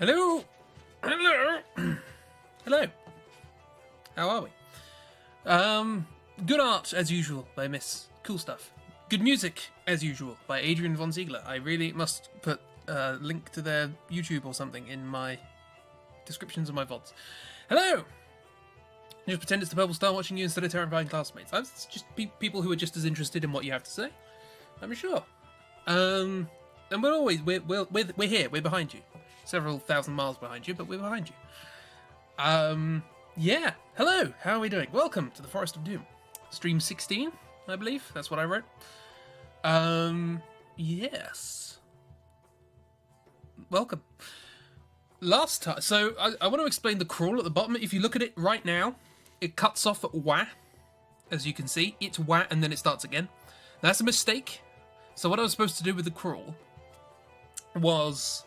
Hello! Hello! Hello! How are we? Good art, as usual, by Miss Cool Stuff. Good music, as usual, by Adrian von Ziegler. I really must put a link to their YouTube or something in my descriptions of my VODs. Hello! Just pretend it's the Purple Star watching you instead of terrifying classmates. It's just people who are just as interested in what you have to say. I'm sure. And we're here. We're behind you. Several thousand miles behind you, but we're behind you. Yeah. Hello. How are we doing? Welcome to the Forest of Doom. Stream 16, I believe. That's what I wrote. Yes. Welcome. Last time, so I want to explain the crawl at the bottom. If you look at it right now, it cuts off at wah. As you can see, it's wah and then it starts again. That's a mistake. So what I was supposed to do with the crawl was,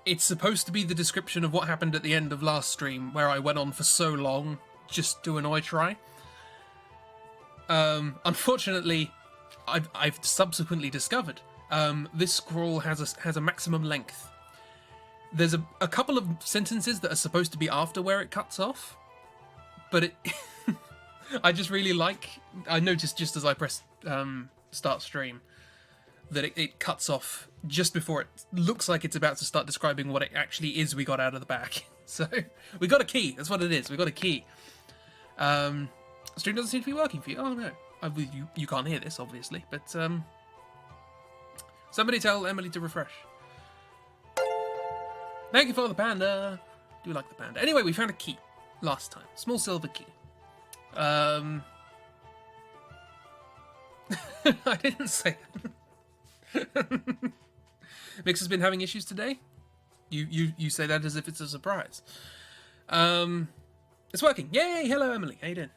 it's supposed to be the description of what happened at the end of last stream, where I went on for so long just to annoy Try. Unfortunately, I've subsequently discovered this scroll has a maximum length. There's a couple of sentences that are supposed to be after where it cuts off, but it I just really like. I noticed just as I pressed start stream that it cuts off just before it looks like it's about to start describing what it actually is we got out of the bag. So, we got a key. That's what it is. We got a key. Stream doesn't seem to be working for you. Oh, no. You can't hear this, obviously. But, somebody tell Emily to refresh. Thank you for the panda. Do like the panda. Anyway, we found a key last time. Small silver key. I didn't say that. Mix has been having issues today. You say that as if it's a surprise. It's working. Yay! Hello, Emily. How you doing?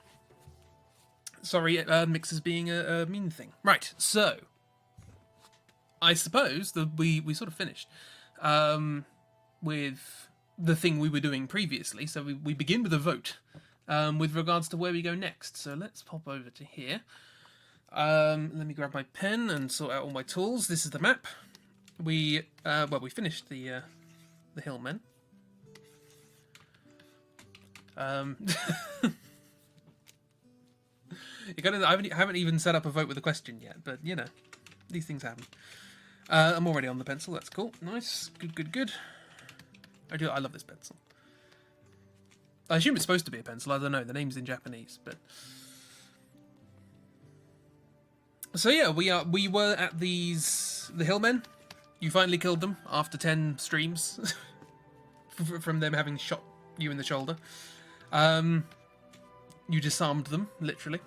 Sorry, Mix is being a mean thing. Right. So, I suppose that we sort of finished with the thing we were doing previously. So we begin with a vote with regards to where we go next. So let's pop over to here. Let me grab my pen and sort out all my tools. This is the map. We finished the hillmen. I haven't even set up a vote with a question yet, but you know, these things happen. I'm already on the pencil. That's cool. Nice. Good. I love this pencil. I assume it's supposed to be a pencil. I don't know. The name's in Japanese, but. So yeah, we were at the hillmen. You finally killed them after 10 streams from them having shot you in the shoulder. You disarmed them, literally.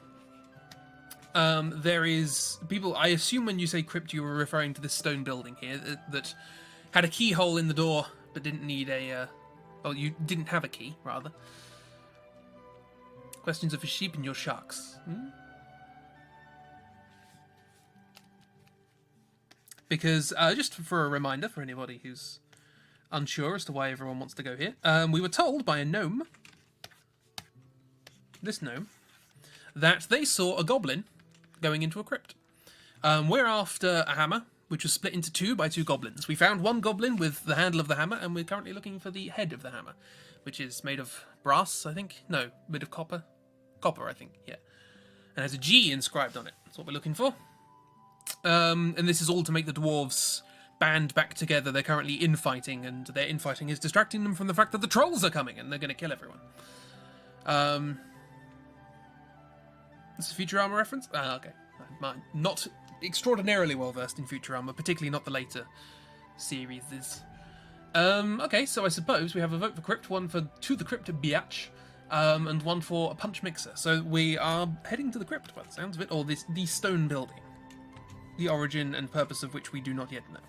There is people. I assume when you say crypt, you were referring to this stone building here that had a keyhole in the door, but didn't need a. Well, you didn't have a key, rather. Questions of your sheep and your sharks. Because, just for a reminder for anybody who's unsure as to why everyone wants to go here, we were told by a gnome, this gnome, that they saw a goblin going into a crypt. We're after a hammer, which was split into two by two goblins. We found one goblin with the handle of the hammer, and we're currently looking for the head of the hammer, which is made of brass, I think. No, made of copper. Copper, I think, yeah. And has a G inscribed on it. That's what we're looking for. And this is all to make the dwarves band back together. They're currently infighting, and their infighting is distracting them from the fact that the trolls are coming, and they're going to kill everyone. This is a Futurama reference? Okay. I'm not extraordinarily well versed in Futurama, particularly not the later series. Okay, so I suppose we have a vote for crypt, one for to the crypt biatch, and one for a punch mixer. So we are heading to the crypt by the sounds of it, or the stone building. The origin and purpose of which we do not yet know.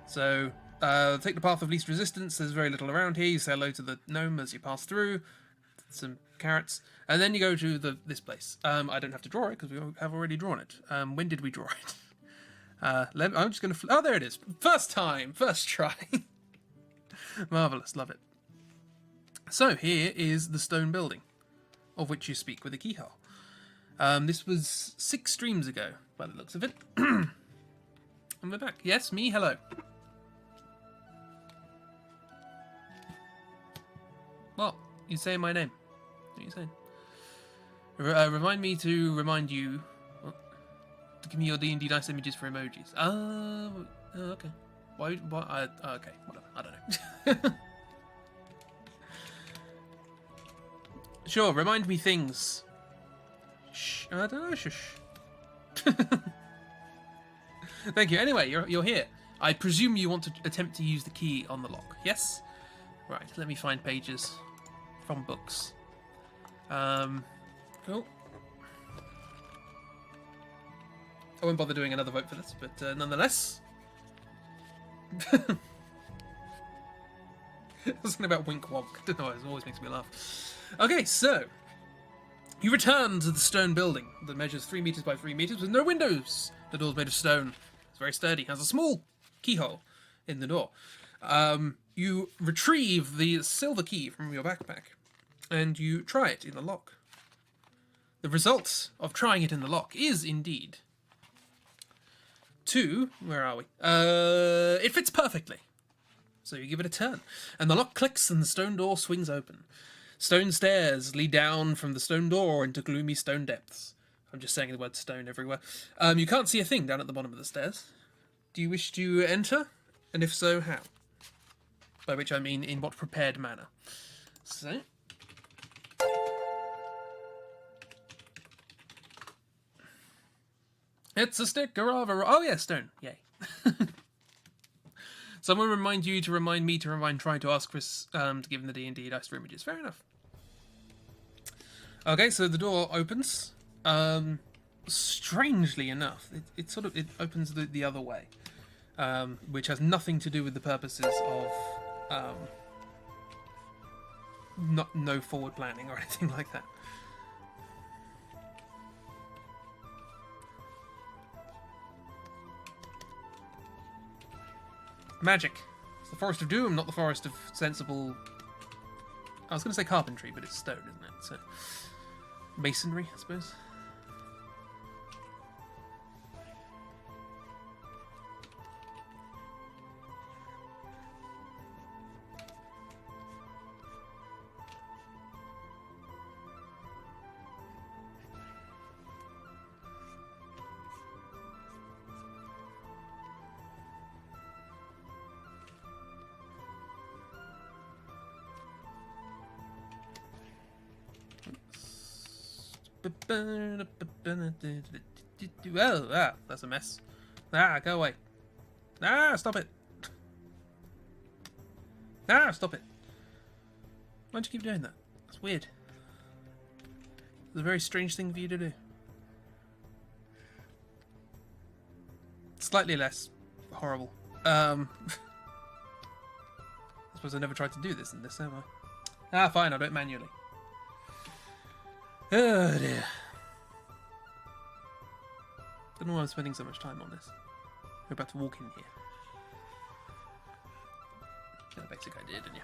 So, take the path of least resistance. There's very little around here. You say hello to the gnome as you pass through. Some carrots. And then you go to this place. I don't have to draw it because we have already drawn it. When did we draw it? I'm just going to... Oh, there it is. First time. First try. Marvellous. Love it. So, here is the stone building, of which you speak with a keyhole. This was 6 streams ago, by the looks of it. And we're back. Yes, me, hello. You say my name. What are you saying? Remind me to remind you. What? To give me your D&D dice images for emojis. Okay. Why? Okay, whatever. I don't know. Sure, remind me things. Shh. I don't know. Shush. Thank you. Anyway, you're here. I presume you want to attempt to use the key on the lock. Yes. Right. Let me find pages from books. Cool. I won't bother doing another vote for this, but nonetheless. Something about wink wonk. I don't know, it always makes me laugh. Okay, so you return to the stone building that measures 3 meters by 3 meters with no windows. The door's made of stone. It's very sturdy. Has a small keyhole in the door. You retrieve the silver key from your backpack and you try it in the lock. The result of trying it in the lock is indeed where are we? It fits perfectly. So you give it a turn, and the lock clicks and the stone door swings open. Stone stairs lead down from the stone door into gloomy stone depths. I'm just saying the word stone everywhere. You can't see a thing down at the bottom of the stairs. Do you wish to enter? And if so, how? By which I mean in what prepared manner. So... It's a sticker of a... Oh, yeah, stone. Yay. Someone remind you to remind me to remind trying to ask Chris to give him the D&D dice for images. Fair enough. Okay, so the door opens. Strangely enough, it opens the other way, which has nothing to do with the purposes of no forward planning or anything like that. Magic. It's the Forest of Doom, not the Forest of Sensible... I was going to say carpentry, but it's stone, isn't it? So, masonry, I suppose. Oh, that's a mess. Go away. Stop it. Stop it. Why don't you keep doing that? That's weird. It's a very strange thing for you to do. Slightly less horrible. I suppose I never tried to do this in this, have I? Fine, I'll do it manually. Oh dear. Don't know why I'm spending so much time on this. You're about to walk in here. You had a basic idea, didn't you?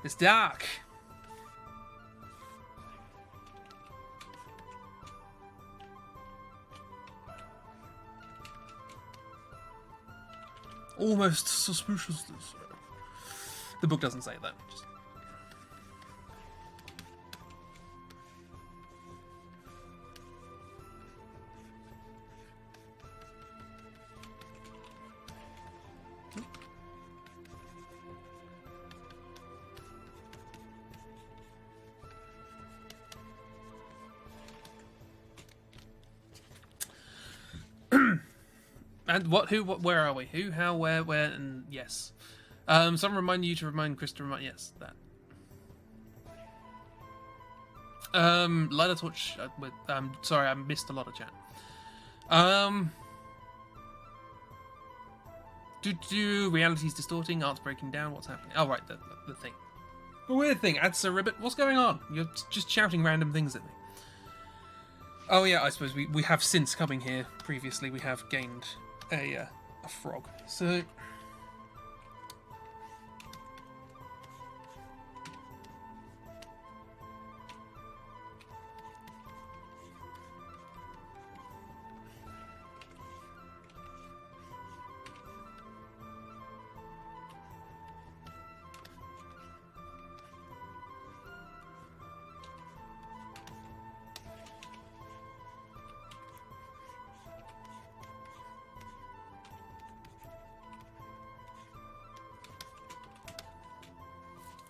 It's dark. Almost suspicious. The book doesn't say that. Just... And what, who, what, where are we? Who, how, where, and yes. Someone remind you to remind Chris to remind, yes, that. Light a torch, sorry, I missed a lot of chat. Reality's distorting, art's breaking down, what's happening? Oh, right, the thing. The weird thing, Adsa Ribbit, what's going on? You're just shouting random things at me. Oh yeah, I suppose we have since coming here previously, we have gained a frog. So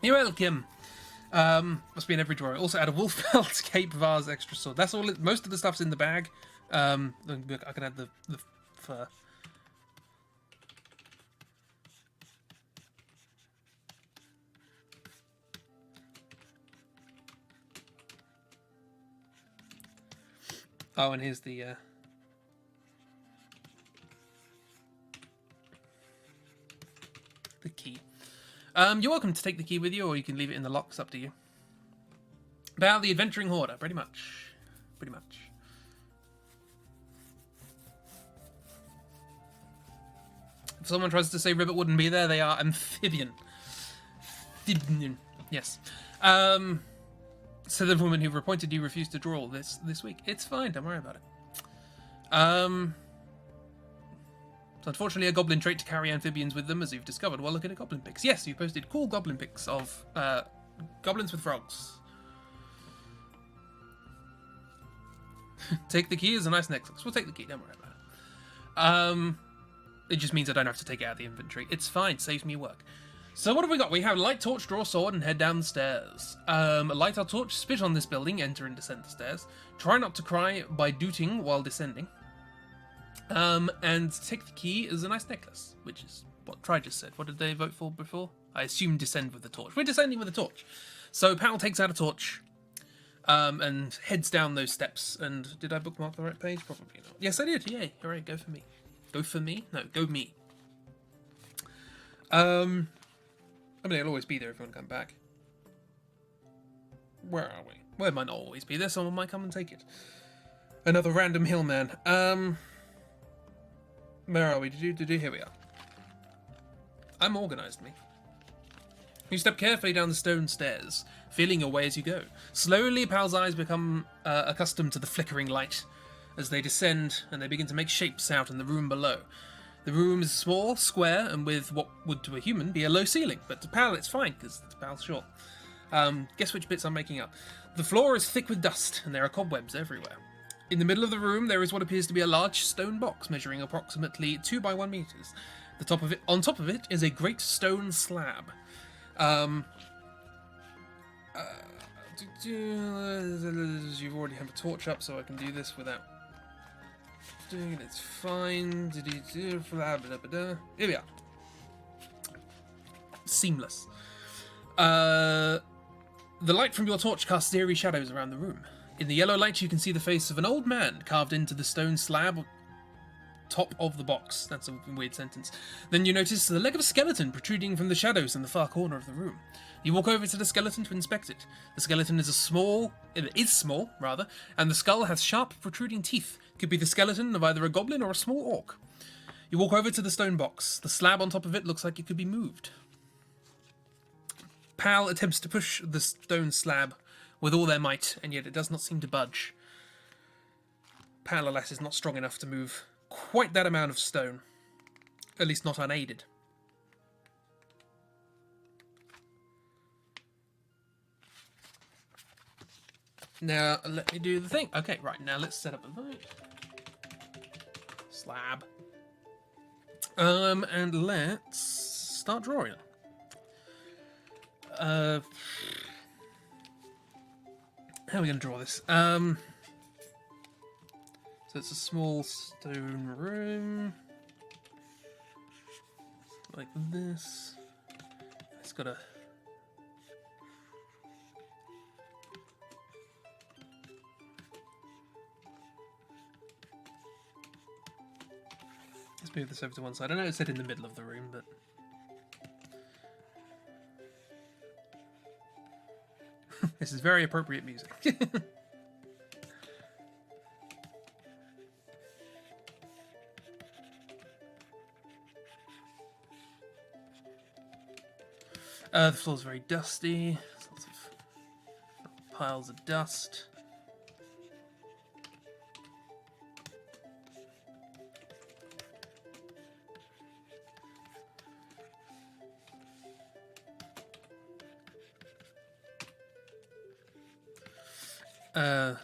You're welcome. Must be in every drawer. Also, add a wolf belt, cape, vase, extra sword. That's all. Most of the stuff's in the bag. I can add the fur. Oh, and here's the key. You're welcome to take the key with you, or you can leave it in the lock. It's up to you. About the adventuring hoarder, pretty much. Pretty much. If someone tries to say Ribbit wouldn't be there, they are amphibian. Yes. So the woman who appointed you refused to draw this week. It's fine, don't worry about it. So unfortunately a goblin trait to carry amphibians with them, as you've discovered while looking at goblin pics. Yes, you posted cool goblin pics of goblins with frogs. Take the key as a nice necklace. We'll take the key, don't worry about it. It just means I don't have to take it out of the inventory. It's fine, saves me work. So what have we got? We have light torch, draw sword, and head down the stairs. Light our torch, spit on this building, enter and descend the stairs. Try not to cry by dooting while descending. And take the key as a nice necklace, which is what Try just said. What did they vote for before? I assume descend with the torch. We're descending with the torch. So Pal takes out a torch, and heads down those steps. And did I bookmark the right page? Probably not. Yes, I did. Yay. All right, go for me. Go for me? No, go me. I mean, it'll always be there if you want to come back. Where are we? Well, it might not always be there. Someone might come and take it. Another random hillman. Where are we? Here we are. I'm organised, me. You step carefully down the stone stairs, feeling your way as you go. Slowly, Pal's eyes become accustomed to the flickering light as they descend, and they begin to make shapes out in the room below. The room is small, square, and with what would to a human be a low ceiling, but to Pal it's fine, because Pal's short. Guess which bits I'm making up. The floor is thick with dust, and there are cobwebs everywhere. In the middle of the room, there is what appears to be a large stone box measuring approximately 2 by 1 meters. On top of it is a great stone slab. You've already have a torch up, so I can do this without doing it. It's fine. Here we are. Seamless. The light from your torch casts eerie shadows around the room. In the yellow light, you can see the face of an old man carved into the stone slab top of the box. That's a weird sentence. Then you notice the leg of a skeleton protruding from the shadows in the far corner of the room. You walk over to the skeleton to inspect it. The skeleton is small, and the skull has sharp, protruding teeth. Could be the skeleton of either a goblin or a small orc. You walk over to the stone box. The slab on top of it looks like it could be moved. Pal attempts to push the stone slab with all their might, and yet it does not seem to budge. Pal, alas, is not strong enough to move quite that amount of stone. At least not unaided. Now, let me do the thing. Okay, right, now let's set up a light. Slab. And let's start drawing. How are we going to draw this? So it's a small stone room. Like this. It's got a... Let's move this over to one side. I know it said in the middle of the room, but... This is very appropriate music. The floor's very dusty. There's lots of piles of dust.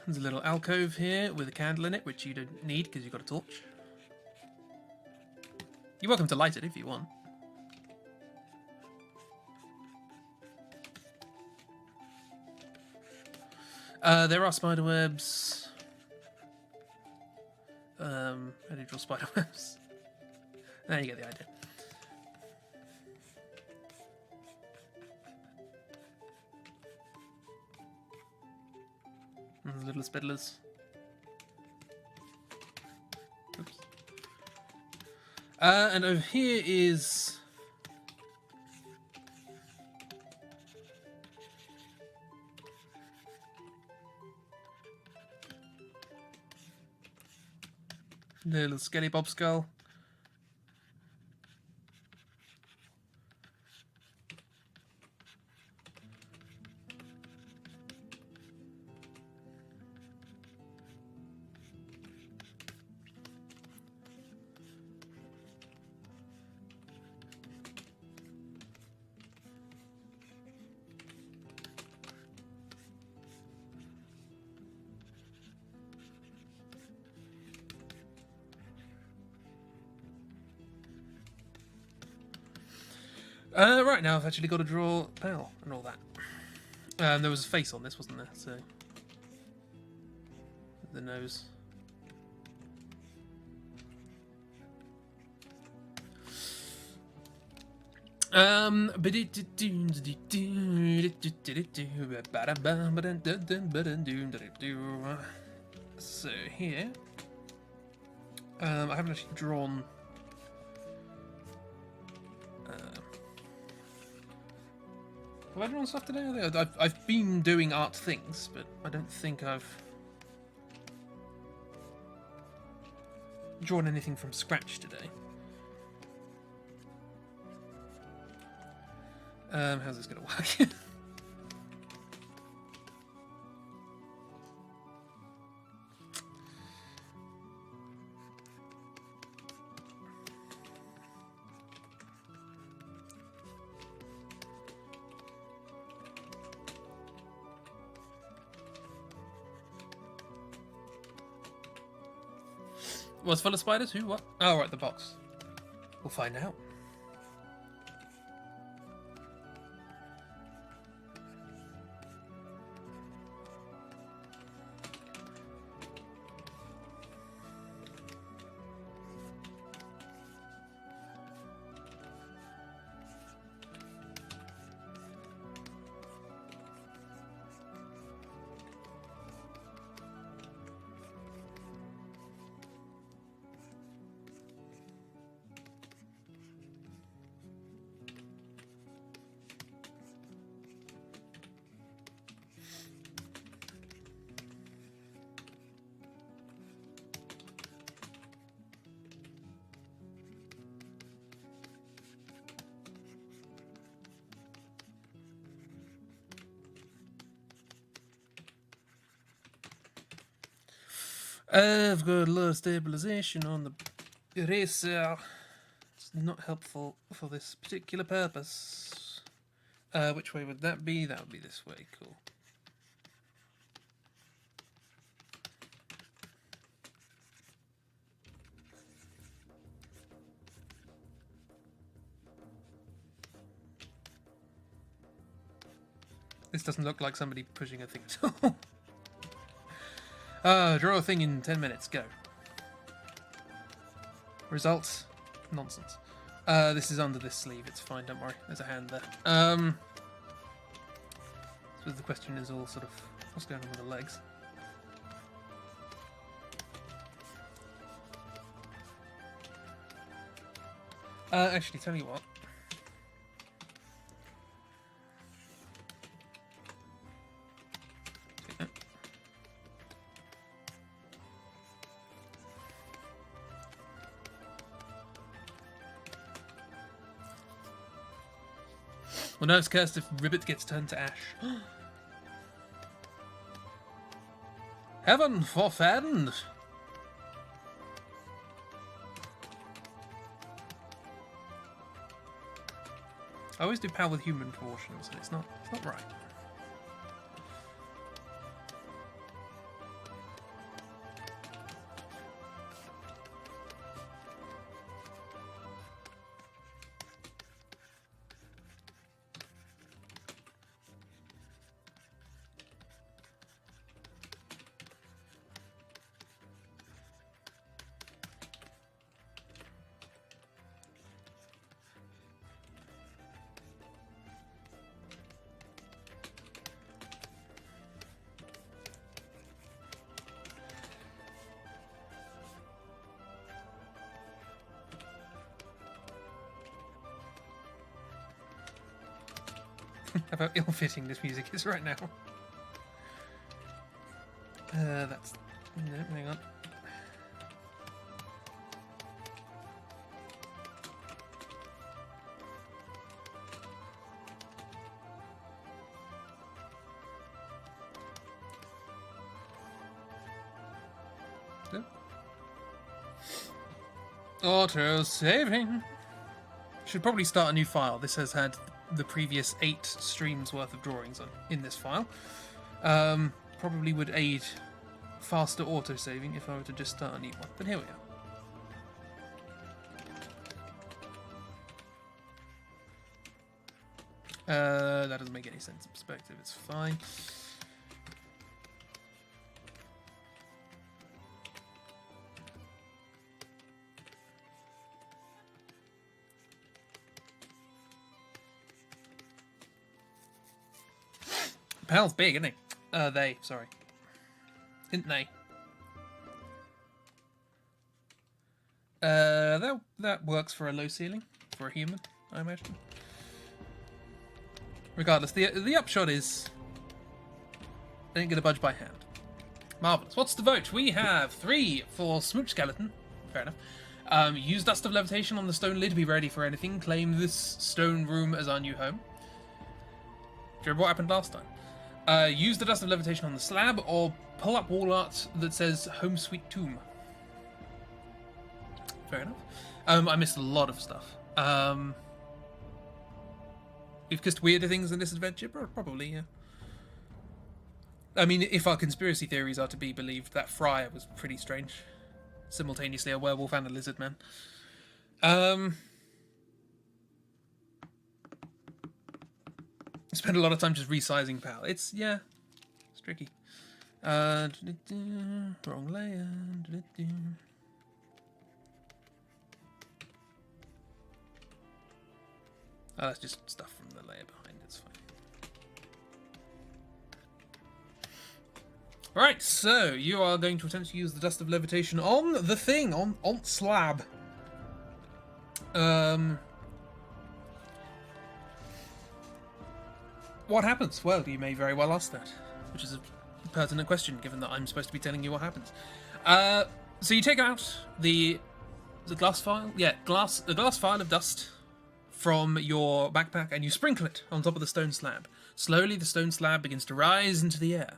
There's a little alcove here with a candle in it, which you don't need because you've got a torch. You're welcome to light it if you want. There are spider webs. How do you draw spider webs? There you get the idea. And little spidlers. Oops. And over here is... little skelly bob skull. Right, now I've actually got to draw Pal and all that. There was a face on this, wasn't there? So the nose. So here, I haven't actually drawn. Have I drawn stuff today? I've been doing art things, but I don't think I've drawn anything from scratch today. How's this going to work? Was full of spiders? Who? What? Oh, right, the box. We'll find out. I've got a lot of stabilization on the eraser. It's not helpful for this particular purpose. Which way would that be? That would be this way. Cool. This doesn't look like somebody pushing a thing at all. Draw a thing in 10 minutes. Go. Results? Nonsense. This is under this sleeve. It's fine. Don't worry. There's a hand there. So the question is all sort of what's going on with the legs. Actually, tell you what. Well, no, it's cursed if Ribbit gets turned to ash. Heaven forfend! I always do power with human proportions, and it's not right. how ill-fitting this music is right now. That's... No, hang on. Auto saving. Should probably start a new file. This has had the previous 8 streams worth of drawings in this file. Probably would aid faster auto saving if I were to just start a new one. But here we are. That doesn't make any sense in perspective. It's fine. Pal's big, isn't he? Sorry. Didn't they? That works for a low ceiling, for a human, I imagine. Regardless, the upshot is... I ain't gonna budge by hand. Marvellous. What's the vote? We have 3 for Smooch Skeleton. Fair enough. Use Dust of Levitation on the stone lid. Be ready for anything. Claim this stone room as our new home. Do you remember what happened last time? Use the Dust of Levitation on the slab, or pull up wall art that says Home Sweet Tomb. Fair enough. I missed a lot of stuff. We've kissed weirder things in this adventure? Probably, yeah. I mean, if our conspiracy theories are to be believed, that friar was pretty strange. Simultaneously a werewolf and a lizard man. Spend a lot of time just resizing Pal. It's tricky. Wrong layer. Oh, that's just stuff from the layer behind. It's fine. Right, so you are going to attempt to use the Dust of Levitation on the thing, on slab. What happens? Well, you may very well ask that, which is a pertinent question, given that I'm supposed to be telling you what happens. So you take out the glass vial, the glass vial of dust from your backpack, and you sprinkle it on top of the stone slab. Slowly, the stone slab begins to rise into the air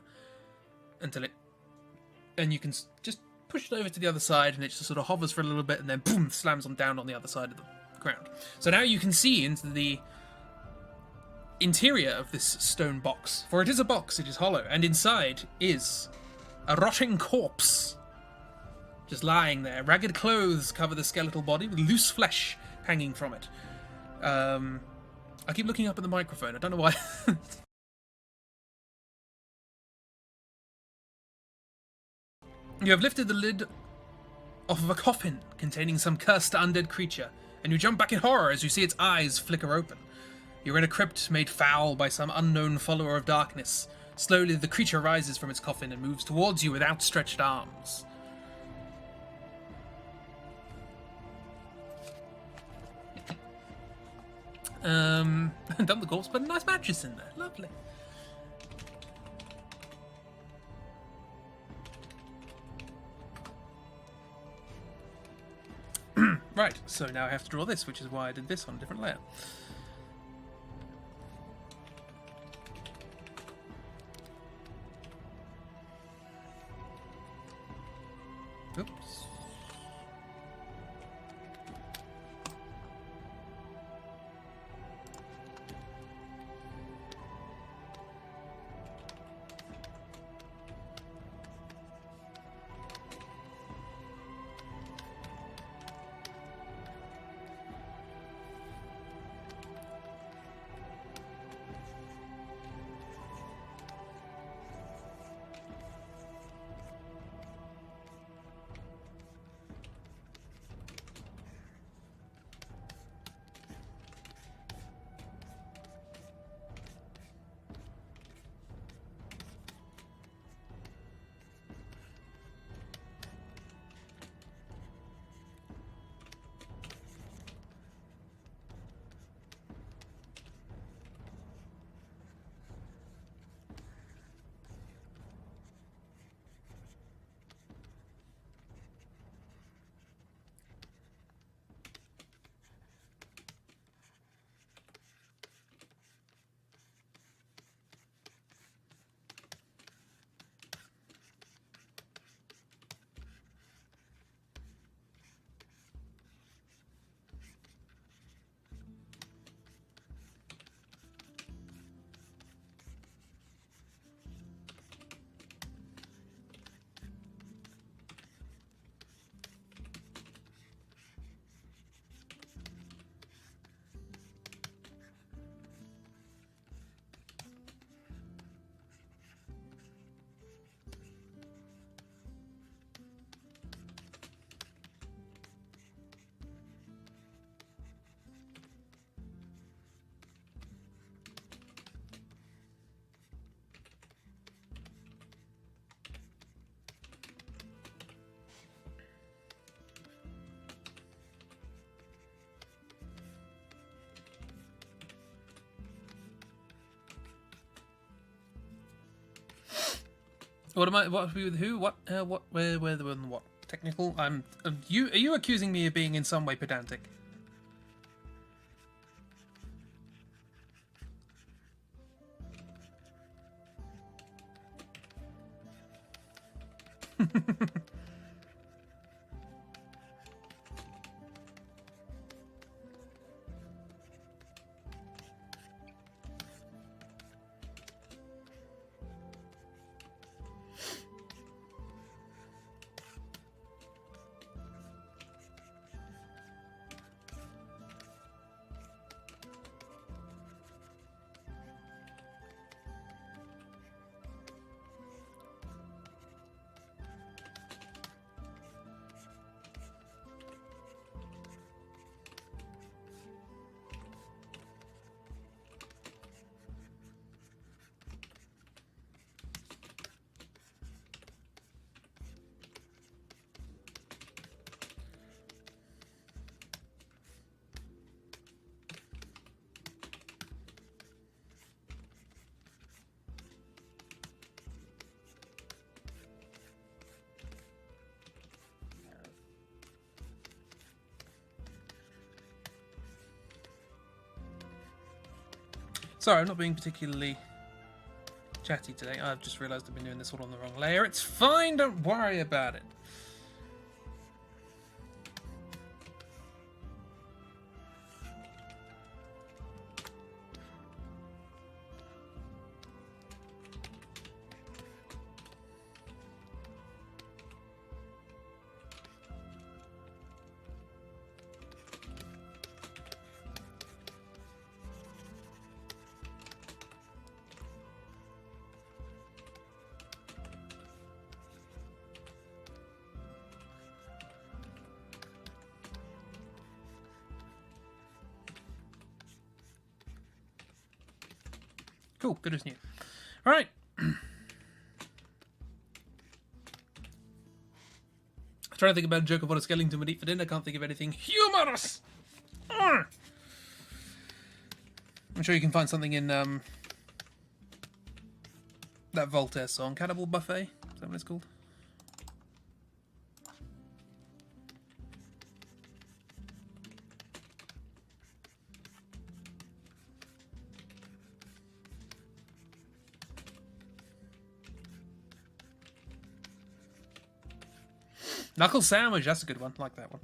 and you can just push it over to the other side, and it just sort of hovers for a little bit, and then boom, slams down on the other side of the ground. So now you can see into the interior of this stone box, for it is a box, it is hollow, and inside is a rotting corpse just lying there. Ragged clothes cover the skeletal body with loose flesh hanging from it. I keep looking up at the microphone, I don't know why. You have lifted the lid off of a coffin containing some cursed undead creature, and you jump back in horror as you see its eyes flicker open. You're in a crypt made foul by some unknown follower of darkness. Slowly, the creature rises from its coffin and moves towards you with outstretched arms. Dump the corpse, but a nice mattress in there. Lovely. Right, so now I have to draw this, which is why I did this on a different layer. Oops. What am I? What with who? What? What? Where? When? What? Technical? You. Are you accusing me of being in some way pedantic? Sorry, I'm not being particularly chatty today. I've just realised I've been doing this all on the wrong layer. It's fine, don't worry about it. Cool, good as new. Right. Trying to think about a joke of what a skeleton would eat for dinner. Can't think of anything humorous. I'm sure you can find something in that Voltaire song, Cannibal Buffet. Is that what it's called? Knuckle sandwich, that's a good one. I like that one.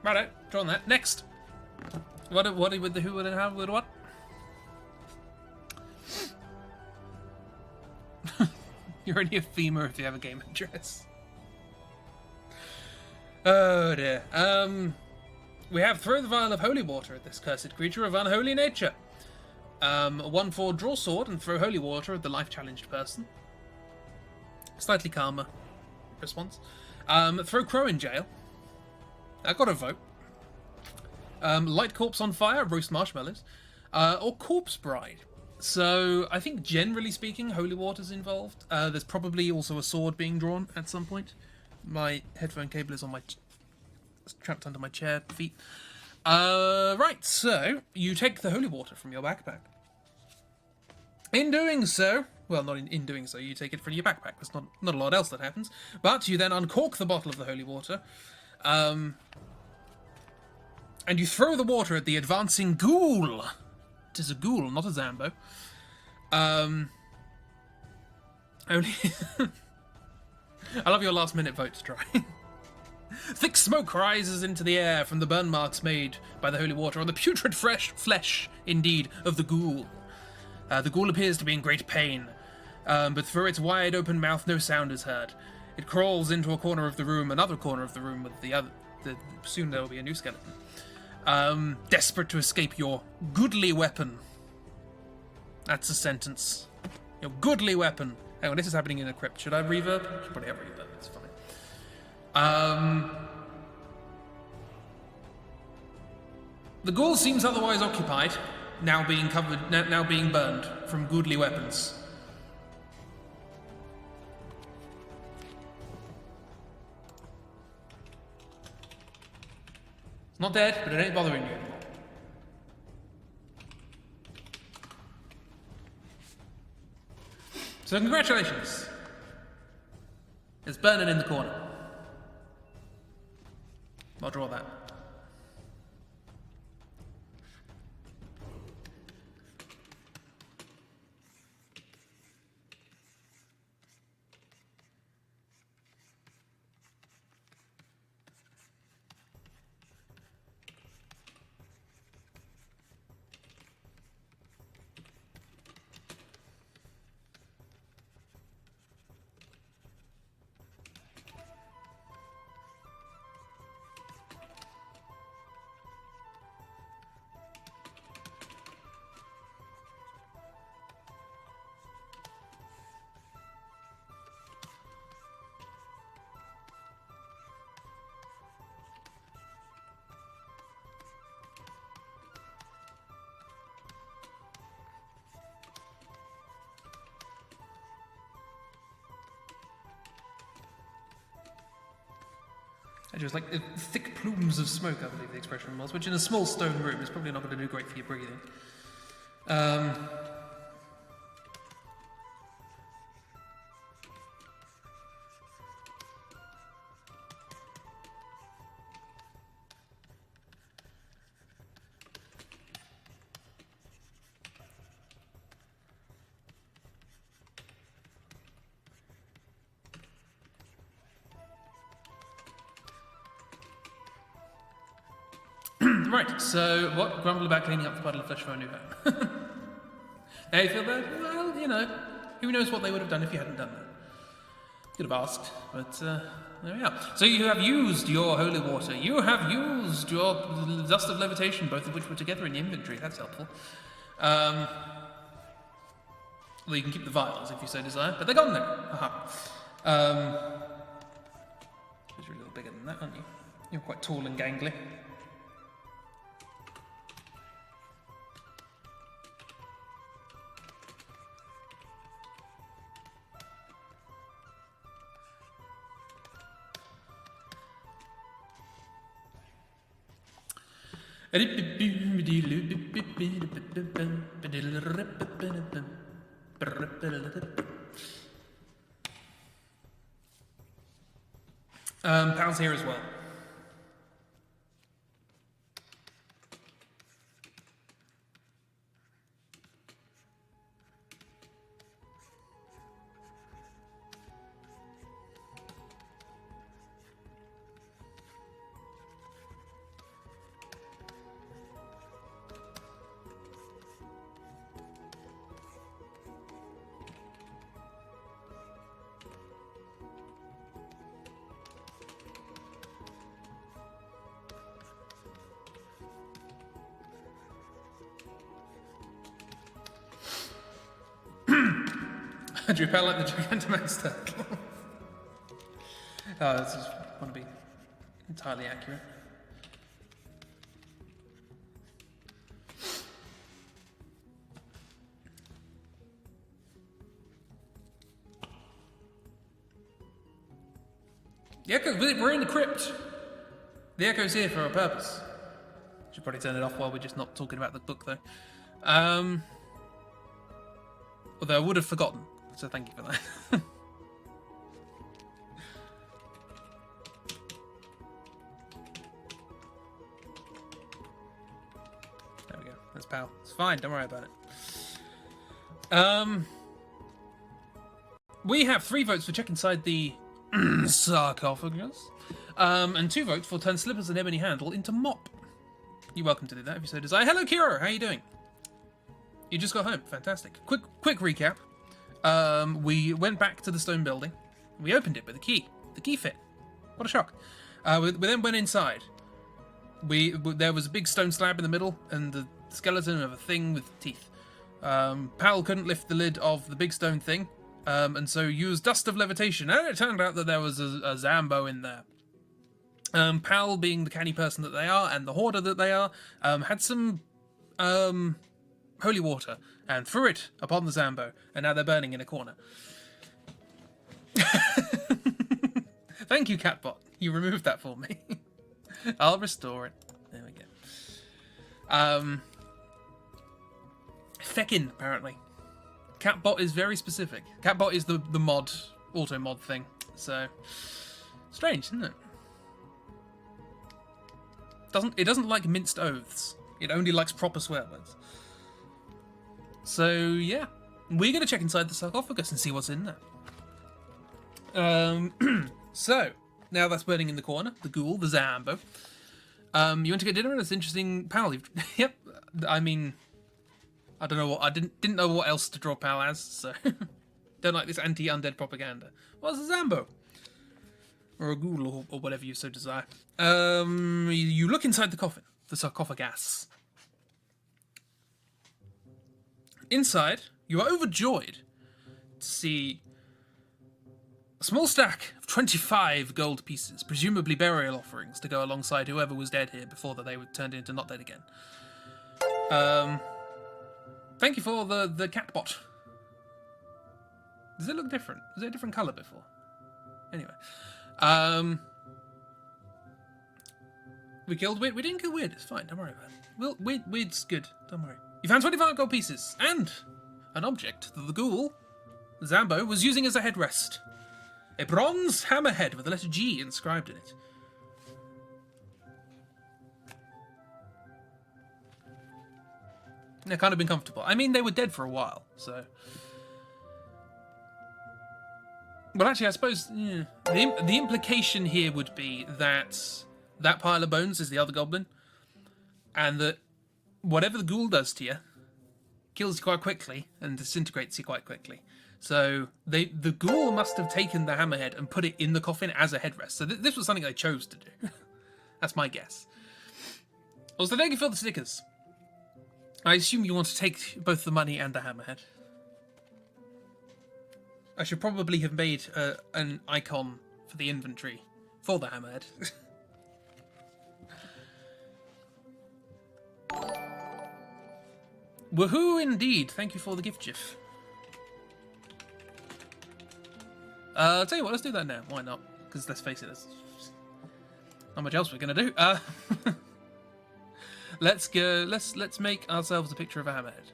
Righto, draw on that. Next. What with the who and how with what? You're only a femur if you have a game address. Oh dear. We have throw the vial of holy water at this cursed creature of unholy nature. 1/4 draw sword and throw holy water at the life challenged person. Slightly calmer response. Throw crow in jail. I got a vote. Light corpse on fire, roast marshmallows, or corpse bride. So I think generally speaking, holy water's involved. There's probably also a sword being drawn at some point. My headphone cable is on my It's trapped under my chair feet. Right, so you take the holy water from your backpack. In doing so, well, not in doing so, you take it from your backpack. There's not a lot else that happens. But you then uncork the bottle of the holy water, and you throw the water at the advancing ghoul. It is a ghoul, not a Zambo. Only... I love your last minute vote to try. Thick smoke rises into the air from the burn marks made by the holy water on the putrid fresh flesh, indeed, of the ghoul. The ghoul appears to be in great pain, but through its wide open mouth no sound is heard. It crawls into a corner of the room, another corner of the room with the other... soon there will be a new skeleton. Desperate to escape your goodly weapon. That's a sentence. Your goodly weapon. Hang on, this is happening in a crypt. Should I reverb? I should probably have reverb, it's fine. The ghoul seems otherwise occupied, now being burned from goodly weapons. It's not dead, but it ain't bothering you anymore. So congratulations. It's burning in the corner. I'll draw that. It was like thick plumes of smoke, I believe the expression was, which in a small stone room is probably not going to do great for your breathing. Right, so what? Grumble about cleaning up the puddle of flesh for a new home. Now you feel bad? Well, you know, who knows what they would have done if you hadn't done that. Could have asked, but there we are. So you have used your holy water. You have used your dust of levitation, both of which were together in the inventory. That's helpful. Well, you can keep the vials if you so desire, but they're gone now. Haha. Because you're a little bigger than that, aren't you? You're quite tall and gangly. Pounds here as well. Do you repel like the Gigantoman's turtle? Oh, this is want to be entirely accurate. Yeah, because we're in the crypt. The echo's here for a purpose. Should probably turn it off while we're just not talking about the book, though. Although I would have forgotten, so thank you for that. There we go. That's PAL. It's fine. Don't worry about it. We have 3 votes for check inside the sarcophagus, and 2 votes for turn slippers and ebony handle into mop. You're welcome to do that if you so desire. Hello, Kiro. How are you doing? You just got home. Fantastic. Quick recap. We went back to the stone building. We opened it with a key. The key fit. What a shock. We then went inside. There was a big stone slab in the middle and the skeleton of a thing with teeth. Pal couldn't lift the lid of the big stone thing, and so used dust of levitation, and it turned out that there was a Zambo in there. Pal, being the canny person that they are, and the hoarder that they are, had some holy water, and threw it upon the Zambo, and now they're burning in a corner. Thank you, Catbot. You removed that for me. I'll restore it. There we go. Feckin', apparently. Catbot is very specific. Catbot is the mod, auto mod thing. So, strange, isn't it? It doesn't like minced oaths. It only likes proper swear words. So, yeah. We're going to check inside the sarcophagus and see what's in there. So, now that's burning in the corner. The ghoul, the Zambo. You went to get dinner and it's interesting. Pal, yep. I mean, I don't know what... I didn't know what else to draw Pal as, so... Don't like this anti-undead propaganda. What's a Zambo? Or a ghoul, or whatever you so desire. You look inside the coffin. The sarcophagus. Inside, you are overjoyed to see a small stack of 25 gold pieces, presumably burial offerings, to go alongside whoever was dead here before that they were turned into not dead again. Thank you for the catbot. Does it look different? Was it a different colour before? Anyway. We killed Weird. We didn't kill Weird. It's fine. Don't worry about it. Weird's good. Don't worry. You found 25 gold pieces and an object that the ghoul, Zambo, was using as a headrest. A bronze hammerhead with the letter G inscribed in it. They're kind of been comfortable. I mean, they were dead for a while, so... Well, actually, I suppose the implication here would be that that pile of bones is the other goblin, and that whatever the ghoul does to you kills you quite quickly and disintegrates you quite quickly. So the ghoul must have taken the hammerhead and put it in the coffin as a headrest. So this was something they chose to do. That's my guess. Also, thank you for the stickers. I assume you want to take both the money and the hammerhead. I should probably have made an icon for the inventory for the hammerhead. Woohoo indeed! Thank you for the gift gif. I'll tell you what, let's do that now. Why not? Because let's face it, there's not much else we're gonna do. Let's go. Let's make ourselves a picture of a hammerhead.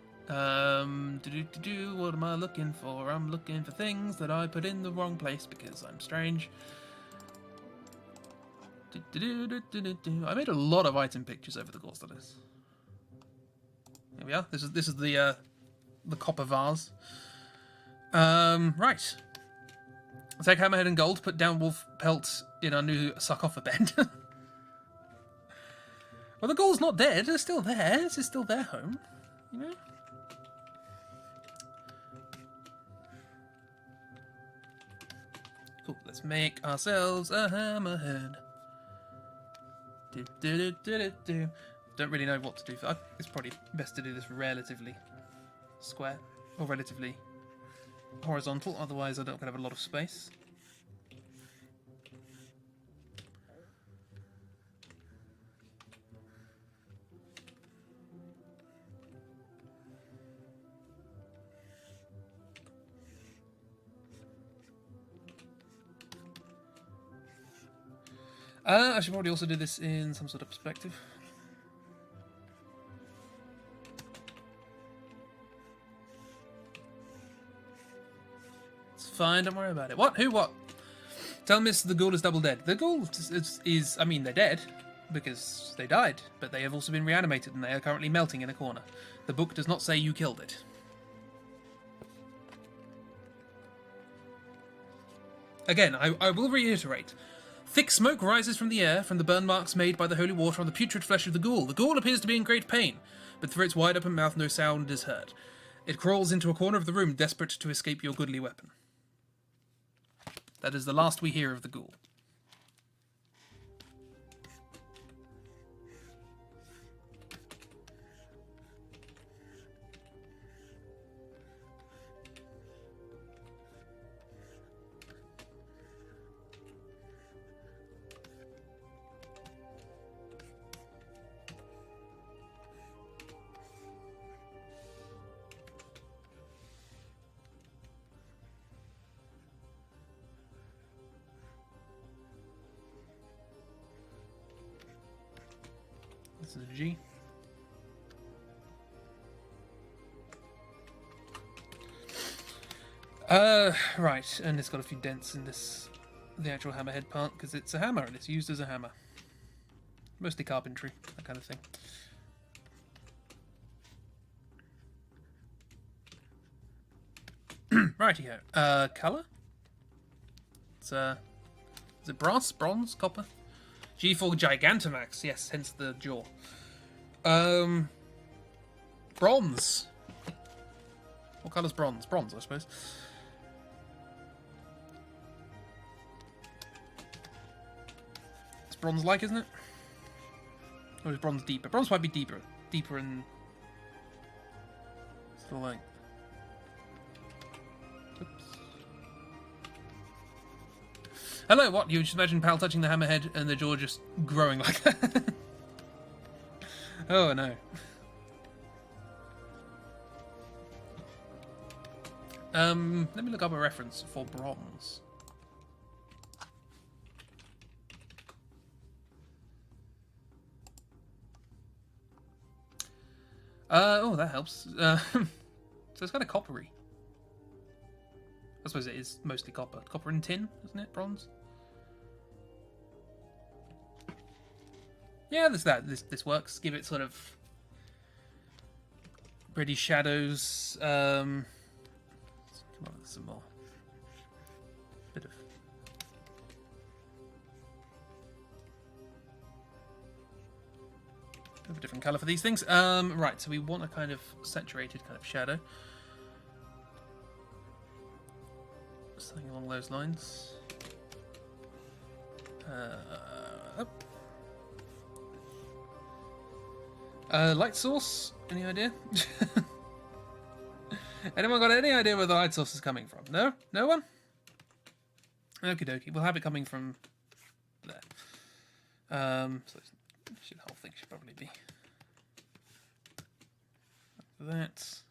What am I looking for? I'm looking for things that I put in the wrong place because I'm strange. I made a lot of item pictures over the course of this. Here we are. This is the copper vase. Right. I'll take hammerhead and gold. Put down wolf pelt in our new sarcophag. Well, the ghoul's not dead. They're still there. This is still their home. You know. Cool. Let's make ourselves a hammerhead. Don't really know what to do. It's probably best to do this relatively square or relatively horizontal. Otherwise, I don't have a lot of space. I should probably also do this in some sort of perspective. It's fine, don't worry about it. What? Who? What? Tell Miss the ghoul is double dead. The ghoul is I mean, they're dead because they died, but they have also been reanimated and they are currently melting in a corner. The book does not say you killed it. Again, I will reiterate. Thick smoke rises from the air from the burn marks made by the holy water on the putrid flesh of the ghoul. The ghoul appears to be in great pain, but through its wide open mouth no sound is heard. It crawls into a corner of the room, desperate to escape your goodly weapon. That is the last we hear of the ghoul. This is a G. Right, and it's got a few dents in the actual hammerhead part, because it's a hammer and it's used as a hammer. Mostly carpentry, that kind of thing. Righty-ho. Colour? It's, is it brass, bronze, copper? G4 Gigantamax, yes, hence the jaw. Bronze. What colour's bronze? Bronze, I suppose. It's bronze-like, isn't it? Or is bronze deeper? Bronze might be deeper. Deeper and... still like... Oops. Hello, what? You just imagine Pal touching the hammerhead and the jaw just growing like that. Oh, no. Let me look up a reference for bronze. Oh, that helps. So it's kind of coppery. I suppose it is mostly copper. Copper and tin, isn't it? Bronze? Yeah, this works. Give it sort of pretty shadows. Come on with some more. Bit of a different colour for these things. Right, so we want a kind of saturated kind of shadow. Something along those lines. Light source? Any idea? Anyone got any idea where the light source is coming from? No? No one? Okie dokie. We'll have it coming from there. So the whole thing should probably be that.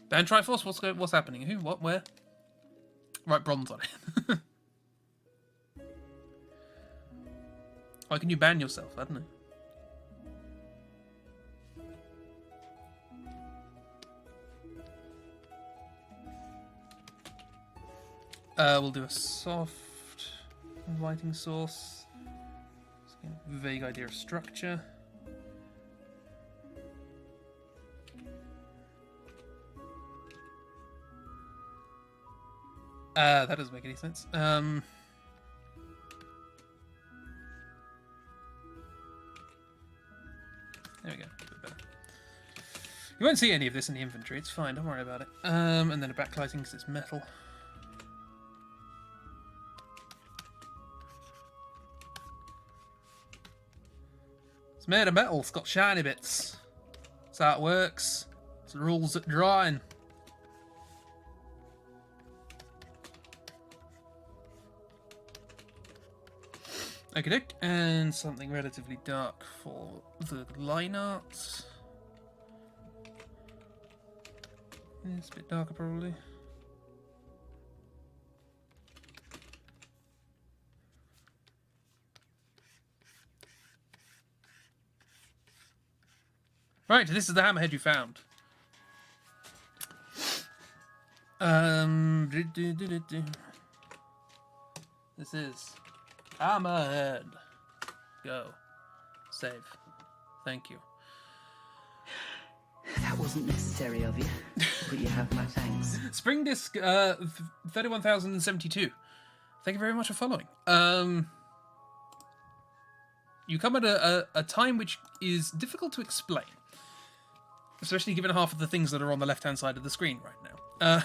Band Triforce? What's happening? Who? What? Where? Right, bronze on it. Why can you ban yourself? I don't know. We'll do a soft lighting source. Vague idea of structure. That doesn't make any sense. There we go. A bit better. You won't see any of this in the inventory. It's fine. Don't worry about it. And then a backlighting because it's metal. It's made of metal. It's got shiny bits. That's how it works. It's the rules at drawing. Okay, and something relatively dark for the line art. It's a bit darker, probably. Right, this is the hammerhead you found. This is hammerhead. Go. Save. Thank you. That wasn't necessary of you, but you have my thanks. Spring Disc 31,072. Thank you very much for following. You come at a time which is difficult to explain, especially given half of the things that are on the left-hand side of the screen right now.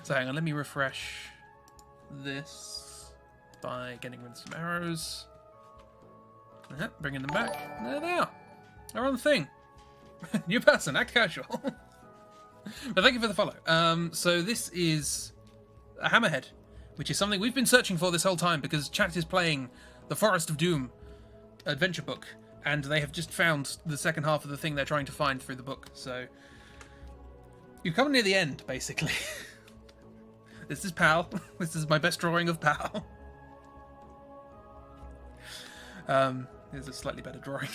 So hang on, let me refresh this by getting rid of some arrows. Bringing them back. There they are. They're on the thing. New person, act casual. But thank you for the follow. So this is a hammerhead, which is something we've been searching for this whole time because chat is playing the Forest of Doom adventure book, and they have just found the second half of the thing they're trying to find through the book. So you come near the end, basically. This is Pal. This is my best drawing of Pal. Here's a slightly better drawing.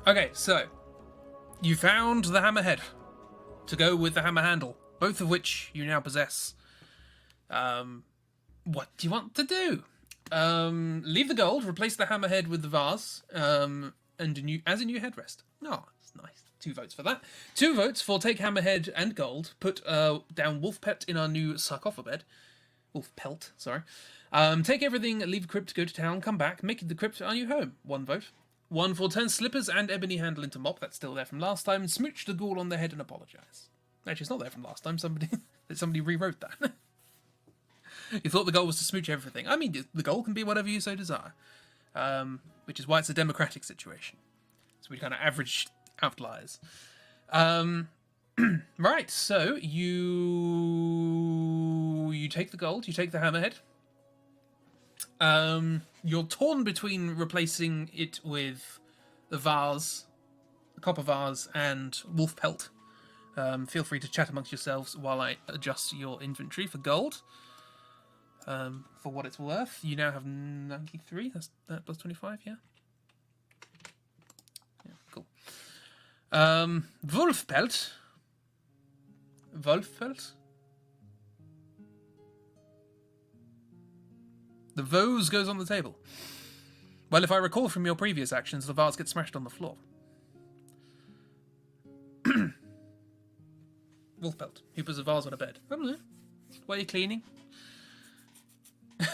Okay, so you found the hammerhead to go with the hammer handle, both of which you now possess. What do you want to do? Leave the gold, replace the hammerhead with the vase, and a new headrest. Oh, that's nice. 2 votes for that. 2 votes for take hammerhead and gold. Put down wolf pet in our new sarcophobed. Wolf pelt, sorry. Take everything, leave the crypt, go to town, come back, make the crypt our new home. 1 vote. 1 for turn slippers and ebony handle into mop. That's still there from last time. Smooch the ghoul on the head and apologise. Actually, it's not there from last time. Somebody rewrote that. You thought the goal was to smooch everything. I mean, the goal can be whatever you so desire. Which is why it's a democratic situation. So we kind of average outliers. Right, so you take the gold, you take the hammerhead. You're torn between replacing it with the vase, the copper vase, and wolf pelt. Feel free to chat amongst yourselves while I adjust your inventory for gold. For what it's worth, you now have 93. That's that plus 25, yeah? Yeah, cool. Wolf pelt. Wolf pelt? The vase goes on the table. Well, if I recall from your previous actions, the vase gets smashed on the floor. Wolf pelt. Who puts a vase on a bed? I don't know. Why are you cleaning?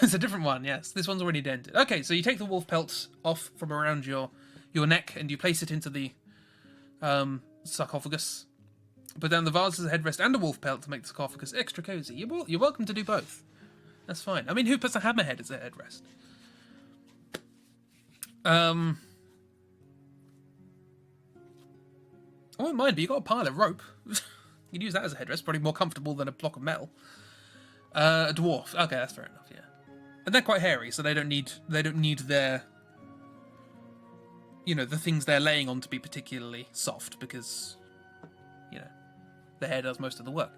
It's a different one, yes. This one's already dented. Okay, so you take the wolf pelt off from around your neck and you place it into the sarcophagus. Put down the vase as a headrest and a wolf pelt to make the sarcophagus extra cozy. You're welcome to do both. That's fine. I mean, who puts a hammerhead as a headrest? I won't mind, but you got a pile of rope. You could use that as a headrest. Probably more comfortable than a block of metal. A dwarf. Okay, that's fair enough. Yeah, and they're quite hairy, so they don't need their, the things they're laying on to be particularly soft because, the hair does most of the work.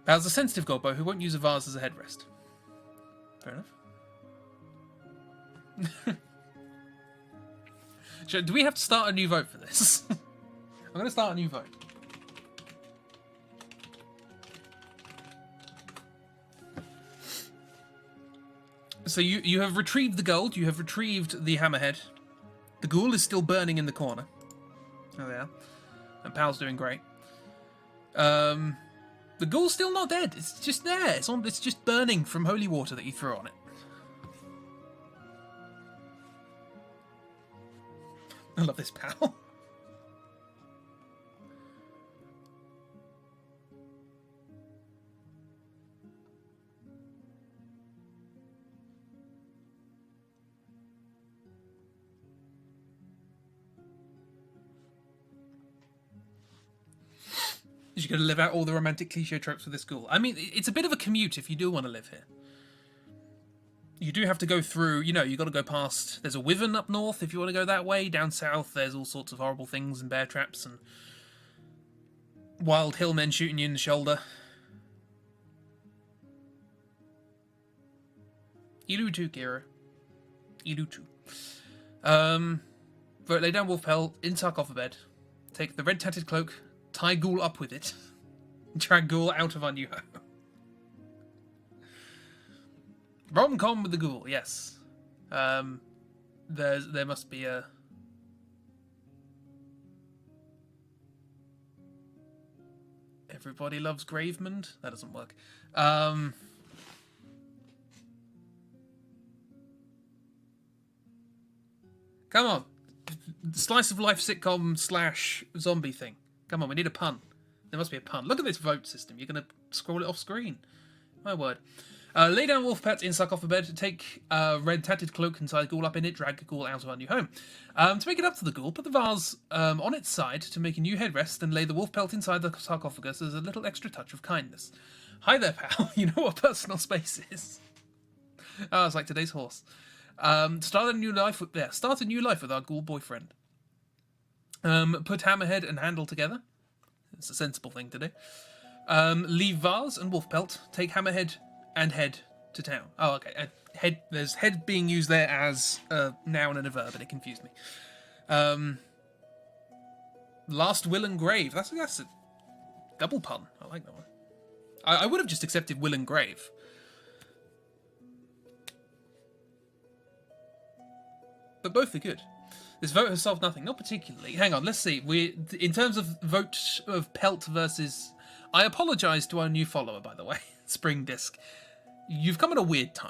Pal's a sensitive goldbow who won't use a vase as a headrest. Fair enough. Do we have to start a new vote for this? I'm going to start a new vote. So you have retrieved the gold, you have retrieved the hammerhead. The ghoul is still burning in the corner. Oh yeah. And Pal's doing great. The ghoul's still not dead. It's just there. It's just burning from holy water that you threw on it. I love this Pal. You're going to live out all the romantic cliche tropes with this ghoul. I mean, it's a bit of a commute if you do want to live here. You do have to go through, you got to go past... There's a wyvern up north if you want to go that way. Down south, there's all sorts of horrible things and bear traps and wild hillmen shooting you in the shoulder. Ilu too, Kira. Ilu too. But lay down wolf pelt, in sarcophobed. Take the red tatted cloak, tie ghoul up with it, drag ghoul out of our new home. Rom-com with the ghoul, yes. There must be a... Everybody loves Gravemond? That doesn't work. Come on. Slice of life sitcom / zombie thing. Come on, we need a pun. There must be a pun. Look at this vote system. You're going to scroll it off screen. My word. Lay down wolf pet in sarcophobed, take red tatted cloak and tie ghoul up in it, drag ghoul out of our new home. To make it up to the ghoul, put the vase on its side to make a new headrest, then lay the wolf pelt inside the sarcophagus as a little extra touch of kindness. Hi there, pal. You know what personal space is. Oh, it's like today's horse. Start a new life with our ghoul boyfriend. Put hammerhead and handle together. It's a sensible thing to do. Leave vase and wolf pelt. Take hammerhead and head to town. Oh, okay. Head. There's head being used there as a noun and a verb, and it confused me. Last will and grave. That's a double pun. I like that one. I would have just accepted will and grave. But both are good. This vote has solved nothing. Not particularly. Hang on, let's see. In terms of vote of pelt versus... I apologise to our new follower, by the way. Spring Disc. You've come at a weird time.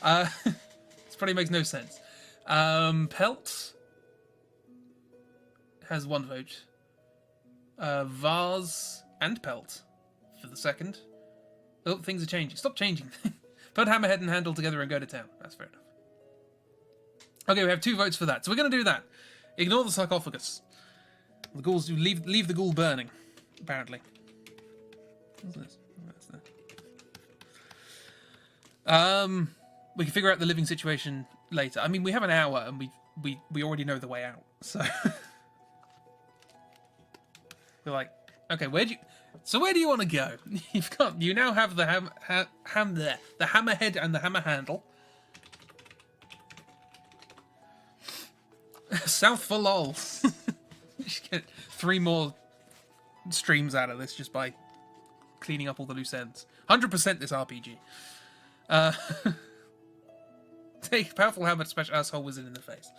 This probably makes no sense. Pelt has one vote. Vase and pelt for the second. Oh, things are changing. Stop changing. Put hammerhead and handle together and go to town. That's fair enough. Okay, we have 2 votes for that. So we're going to do that. Ignore the sarcophagus. The ghouls leave the ghoul burning, apparently. What's this? That's there. We can figure out the living situation later. I mean, we have an hour and we already know the way out. So we're like, okay, where do you want to go? You now have the the hammerhead and the hammer handle. South for lols. You should get 3 more streams out of this just by cleaning up all the loose ends. 100% this RPG. Take powerful hammer to smash asshole wizard in the face.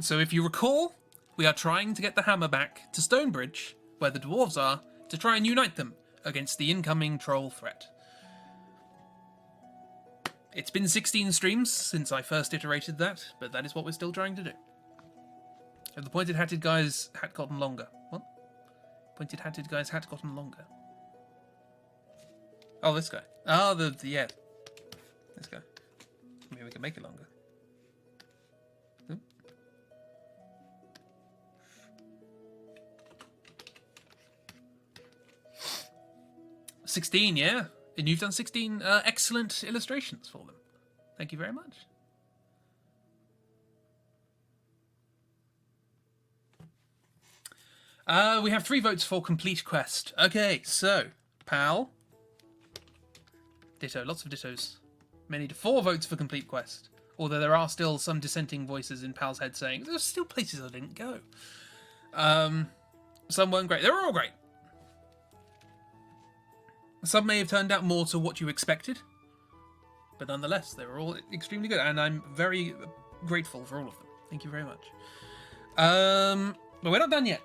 So if you recall, we are trying to get the hammer back to Stonebridge, where the dwarves are, to try and unite them against the incoming troll threat. It's been 16 streams since I first iterated that, but that is what we're still trying to do. Have the pointed hatted guy's hat gotten longer? What? Pointed hatted guy's hat gotten longer? Oh, this guy. Oh, yeah. This guy. Maybe we can make it longer. Oop. 16, yeah. And you've done 16 excellent illustrations for them. Thank you very much. We have 3 votes for complete quest. Okay, so, pal. Ditto, lots of dittos. 4 votes for complete quest. Although there are still some dissenting voices in pal's head saying, there's still places I didn't go. Some weren't great. They were all great. Some may have turned out more to what you expected, but nonetheless, they were all extremely good, and I'm very grateful for all of them. Thank you very much. But we're not done yet.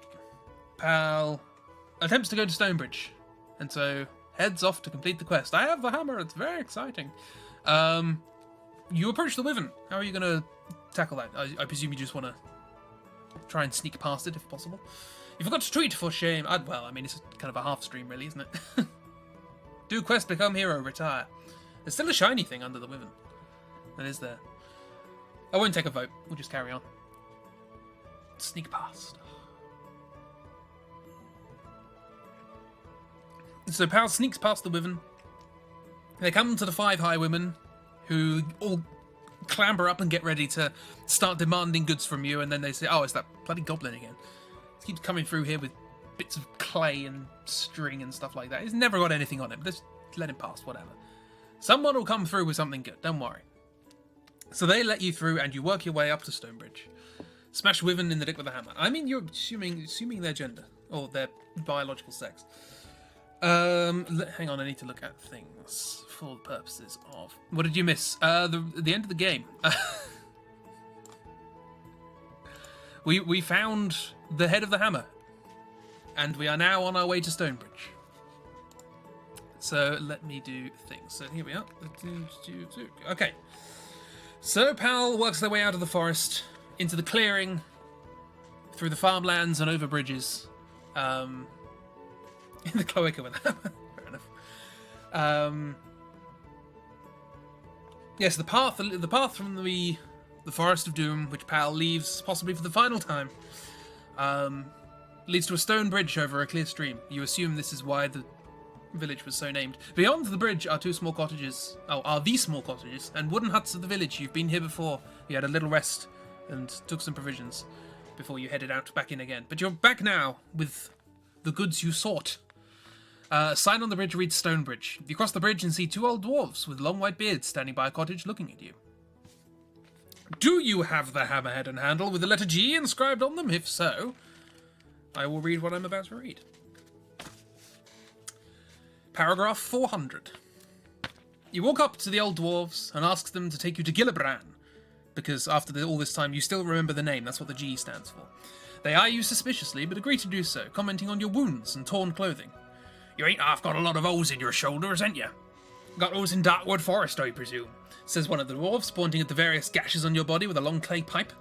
Pal attempts to go to Stonebridge, and so heads off to complete the quest. I have the hammer, it's very exciting. You approach the wyvern. How are you going to tackle that? I presume you just want to try and sneak past it if possible. You forgot to tweet, for shame. Well, I mean, it's kind of a half stream, really, isn't it? Do quest, become hero, retire. There's still a shiny thing under the wyvern. That is there. I won't take a vote. We'll just carry on. Sneak past. So Pal sneaks past the Wyvern. They come to the 5 high women, who all clamber up and get ready to start demanding goods from you, and then they say, oh, it's that bloody goblin again. He keeps coming through here with bits of clay and string and stuff like that. He's never got anything on him. Just let him pass, whatever. Someone will come through with something good, don't worry. So they let you through, and you work your way up to Stonebridge. Smash Wyvern in the dick with a hammer. I mean, you're assuming their gender, or their biological sex. Hang on, I need to look at things for the purposes of... What did you miss? The end of the game. We found the head of the hammer, and we are now on our way to Stonebridge. So let me do things. So here we are. Okay. So Pal works their way out of the forest, into the clearing, through the farmlands and over bridges. In the cloaca with a hammer. Fair enough. Yes, the path from the Forest of Doom, which Pal leaves possibly for the final time, leads to a stone bridge over a clear stream. You assume this is why the village was so named. Beyond the bridge are 2 small cottages. Are these small cottages and wooden huts of the village. You've been here before. You had a little rest and took some provisions before you headed out back in again. But you're back now with the goods you sought. A sign on the bridge reads Stonebridge. You cross the bridge and see 2 old dwarves with long white beards standing by a cottage looking at you. Do you have the hammerhead and handle with the letter G inscribed on them? If so, I will read what I'm about to read. Paragraph 400. You walk up to the old dwarves and ask them to take you to Gillibrand, because after all this time you still remember the name. That's what the G stands for. They eye you suspiciously, but agree to do so, commenting on your wounds and torn clothing. You ain't half got a lot of holes in your shoulders, ain't you? Got those in Darkwood Forest, I presume, says one of the dwarves, pointing at the various gashes on your body with a long clay pipe.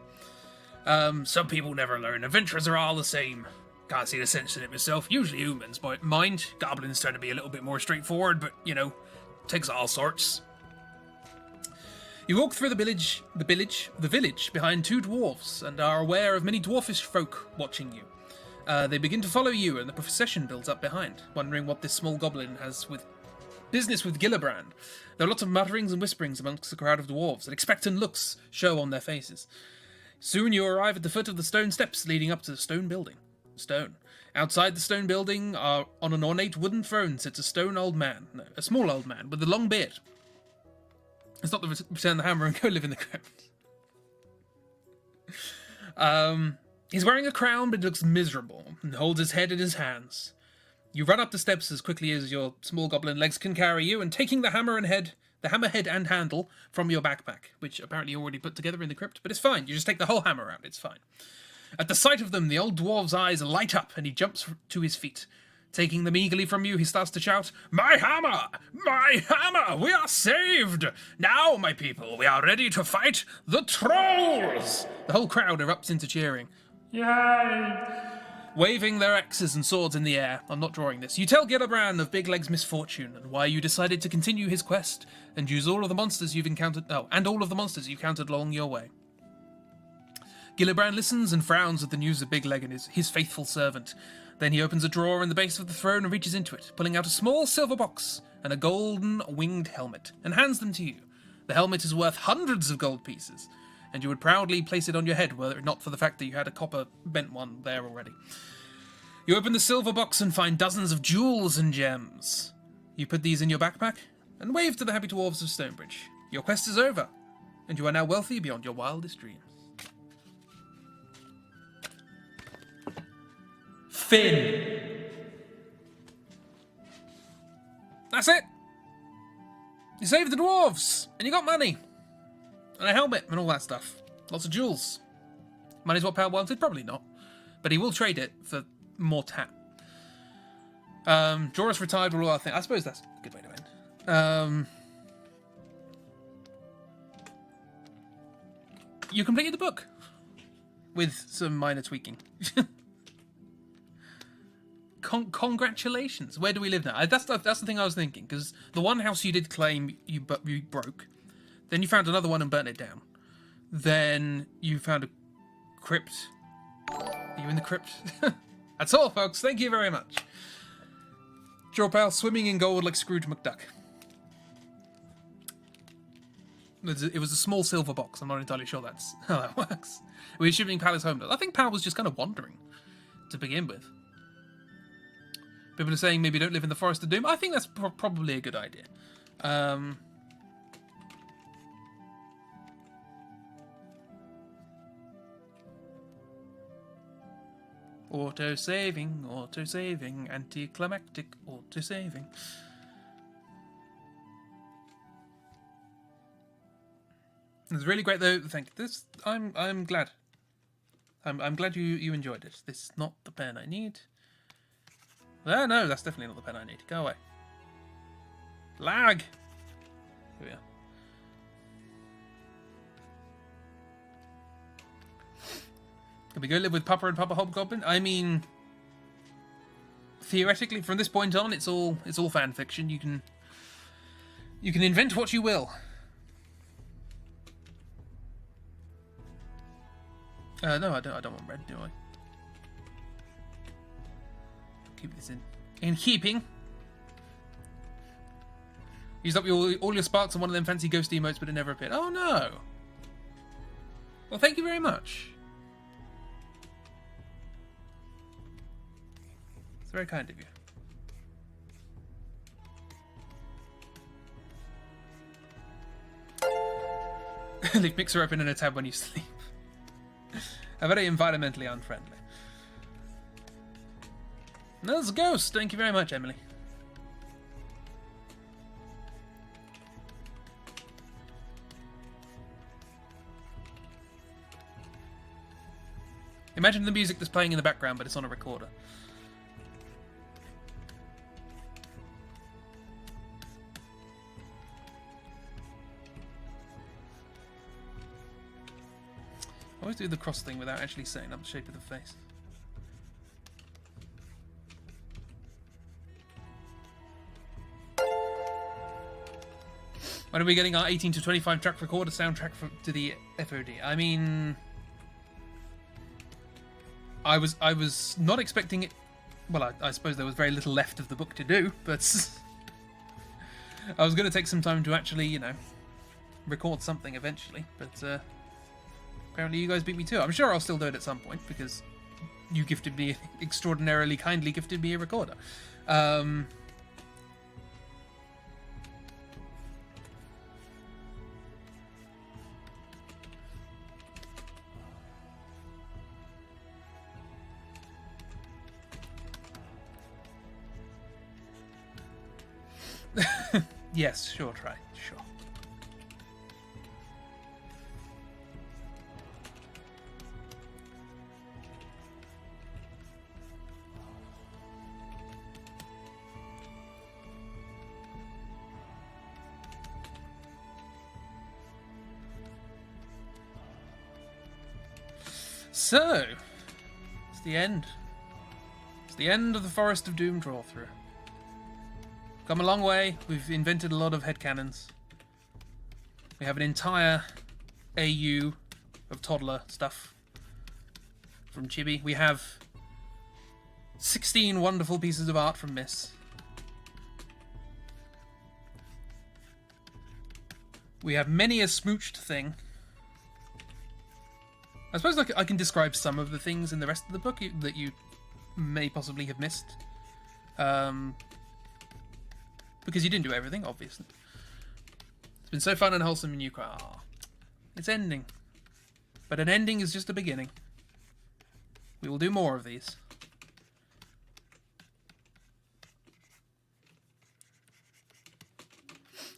Some people never learn. Adventurers are all the same. Can't see the sense in it myself. Usually humans might mind. Goblins tend to be a little bit more straightforward, but, you know, takes all sorts. You walk through the village behind 2 dwarves, and are aware of many dwarfish folk watching you. They begin to follow you, and the procession builds up behind, wondering what this small goblin has with business with Gillibrand. There are lots of mutterings and whisperings amongst the crowd of dwarves, and expectant looks show on their faces. Soon you arrive at the foot of the stone steps leading up to the stone building. Outside the stone building, on an ornate wooden throne sits a small old man with a long beard. It's not the return the hammer and go live in the ground. He's wearing a crown, but he looks miserable, and holds his head in his hands. You run up the steps as quickly as your small goblin legs can carry you, and taking the hammerhead and handle from your backpack, which apparently you already put together in the crypt, but it's fine. You just take the whole hammer out. It's fine. At the sight of them, the old dwarf's eyes light up, and he jumps to his feet. Taking them eagerly from you, he starts to shout, My hammer! My hammer! We are saved! Now, my people, we are ready to fight the trolls! The whole crowd erupts into cheering. Yay! Waving their axes and swords in the air. I'm not drawing this. You tell Gillibrand of Big Leg's misfortune and why you decided to continue his quest and use all of the monsters you've encountered. And all of the monsters you've encountered along your way. Gillibrand listens and frowns at the news of Big Leg and his faithful servant. Then he opens a drawer in the base of the throne and reaches into it, pulling out a small silver box and a golden winged helmet, and hands them to you. The helmet is worth hundreds of gold pieces, and you would proudly place it on your head were it not for the fact that you had a copper bent one there already. You open the silver box and find dozens of jewels and gems. You put these in your backpack and wave to the happy dwarves of Stonebridge. Your quest is over, and you are now wealthy beyond your wildest dreams. Finn. That's it. You saved the dwarves, and you got money, and a helmet, and all that stuff. Lots of jewels. Money's what Pal wanted? Probably not. But he will trade it for more tap. Jorah's retired with all our things. I suppose that's a good way to end. You completed the book. With some minor tweaking. Congratulations. Where do we live now? That's the thing I was thinking, because the one house you did claim you broke, then you found another one and burnt it down. Then you found a crypt Are you in the crypt? That's all, folks. Thank you very much. Draw pal swimming in gold like Scrooge McDuck. It was a small silver box. I'm not entirely sure that's how that works. We're assuming Pal is home. I think Pal was just kind of wandering to begin with. People are saying maybe don't live in the Forest of Doom. I think that's probably a good idea. Auto-saving, anticlimactic auto-saving. It's really great though. Thank you. I'm glad. I'm glad you enjoyed it. This is not the pen I need. Oh no, that's definitely not the pen I need. Go away. Lag. Here we are. Can we go live with Papa and Papa Hobgoblin? I mean, theoretically, from this point on, it's all fan fiction. You can invent what you will. No, I don't want red, do I? Keep this in keeping. Used up all your sparks on one of them fancy ghost emotes, but it never appeared. Oh no! Well, thank you very much. It's very kind of you. Leave Mixer open in a tab when you sleep. Very environmentally unfriendly. There's a ghost. Thank you very much, Emily. Imagine the music that's playing in the background, but it's on a recorder. I always do the cross thing without actually setting up the shape of the face. When are we getting our 18 to 25 track recorder soundtrack to the FOD? I mean, I was not expecting it. Well, I suppose there was very little left of the book to do, but I was going to take some time to actually, you know, record something eventually. But apparently you guys beat me too. I'm sure I'll still do it at some point because you gifted me, extraordinarily kindly gifted me a recorder. Yes, sure, try. Sure. So, it's the end. It's the end of the Forest of Doom Drawthrough. Come a long way. We've invented a lot of headcanons. We have an entire AU of toddler stuff from Chibi. We have 16 wonderful pieces of art from Miss. We have many a smooched thing. I suppose I can describe some of the things in the rest of the book that you may possibly have missed. Because you didn't do everything, obviously. It's been so fun and wholesome and you cry. Oh, it's ending. But an ending is just a beginning. We will do more of these.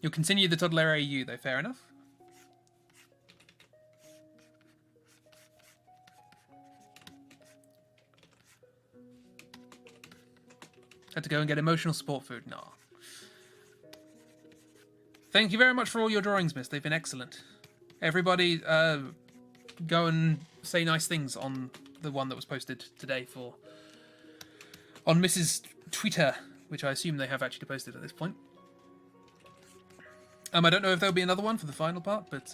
You'll continue the toddler AU though, fair enough. Had to go and get emotional support food. Nah. Thank you very much for all your drawings, Miss. They've been excellent. Everybody, go and say nice things on the one that was posted today on Mrs. Twitter, which I assume they have actually posted at this point. I don't know if there'll be another one for the final part, but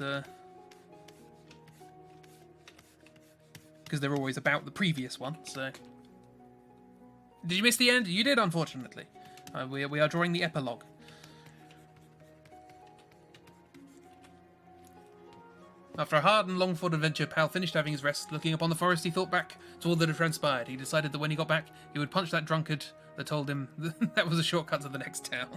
go because they're always about the previous one. So, did you miss the end? You did, unfortunately. We are drawing the epilogue. After a hard and long-fought adventure, Pal finished having his rest. Looking upon the forest, he thought back to all that had transpired. He decided that when he got back, he would punch that drunkard that told him that was a shortcut to the next town.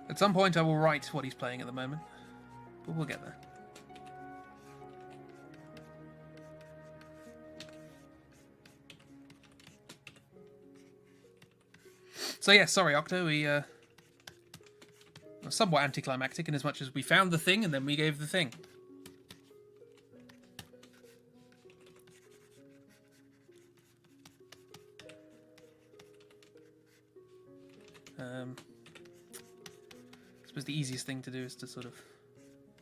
At some point I will write what he's playing at the moment, but we'll get there. So yeah, sorry Octo, we were somewhat anticlimactic in as much as we found the thing and then we gave the thing. I suppose the easiest thing to do is to sort of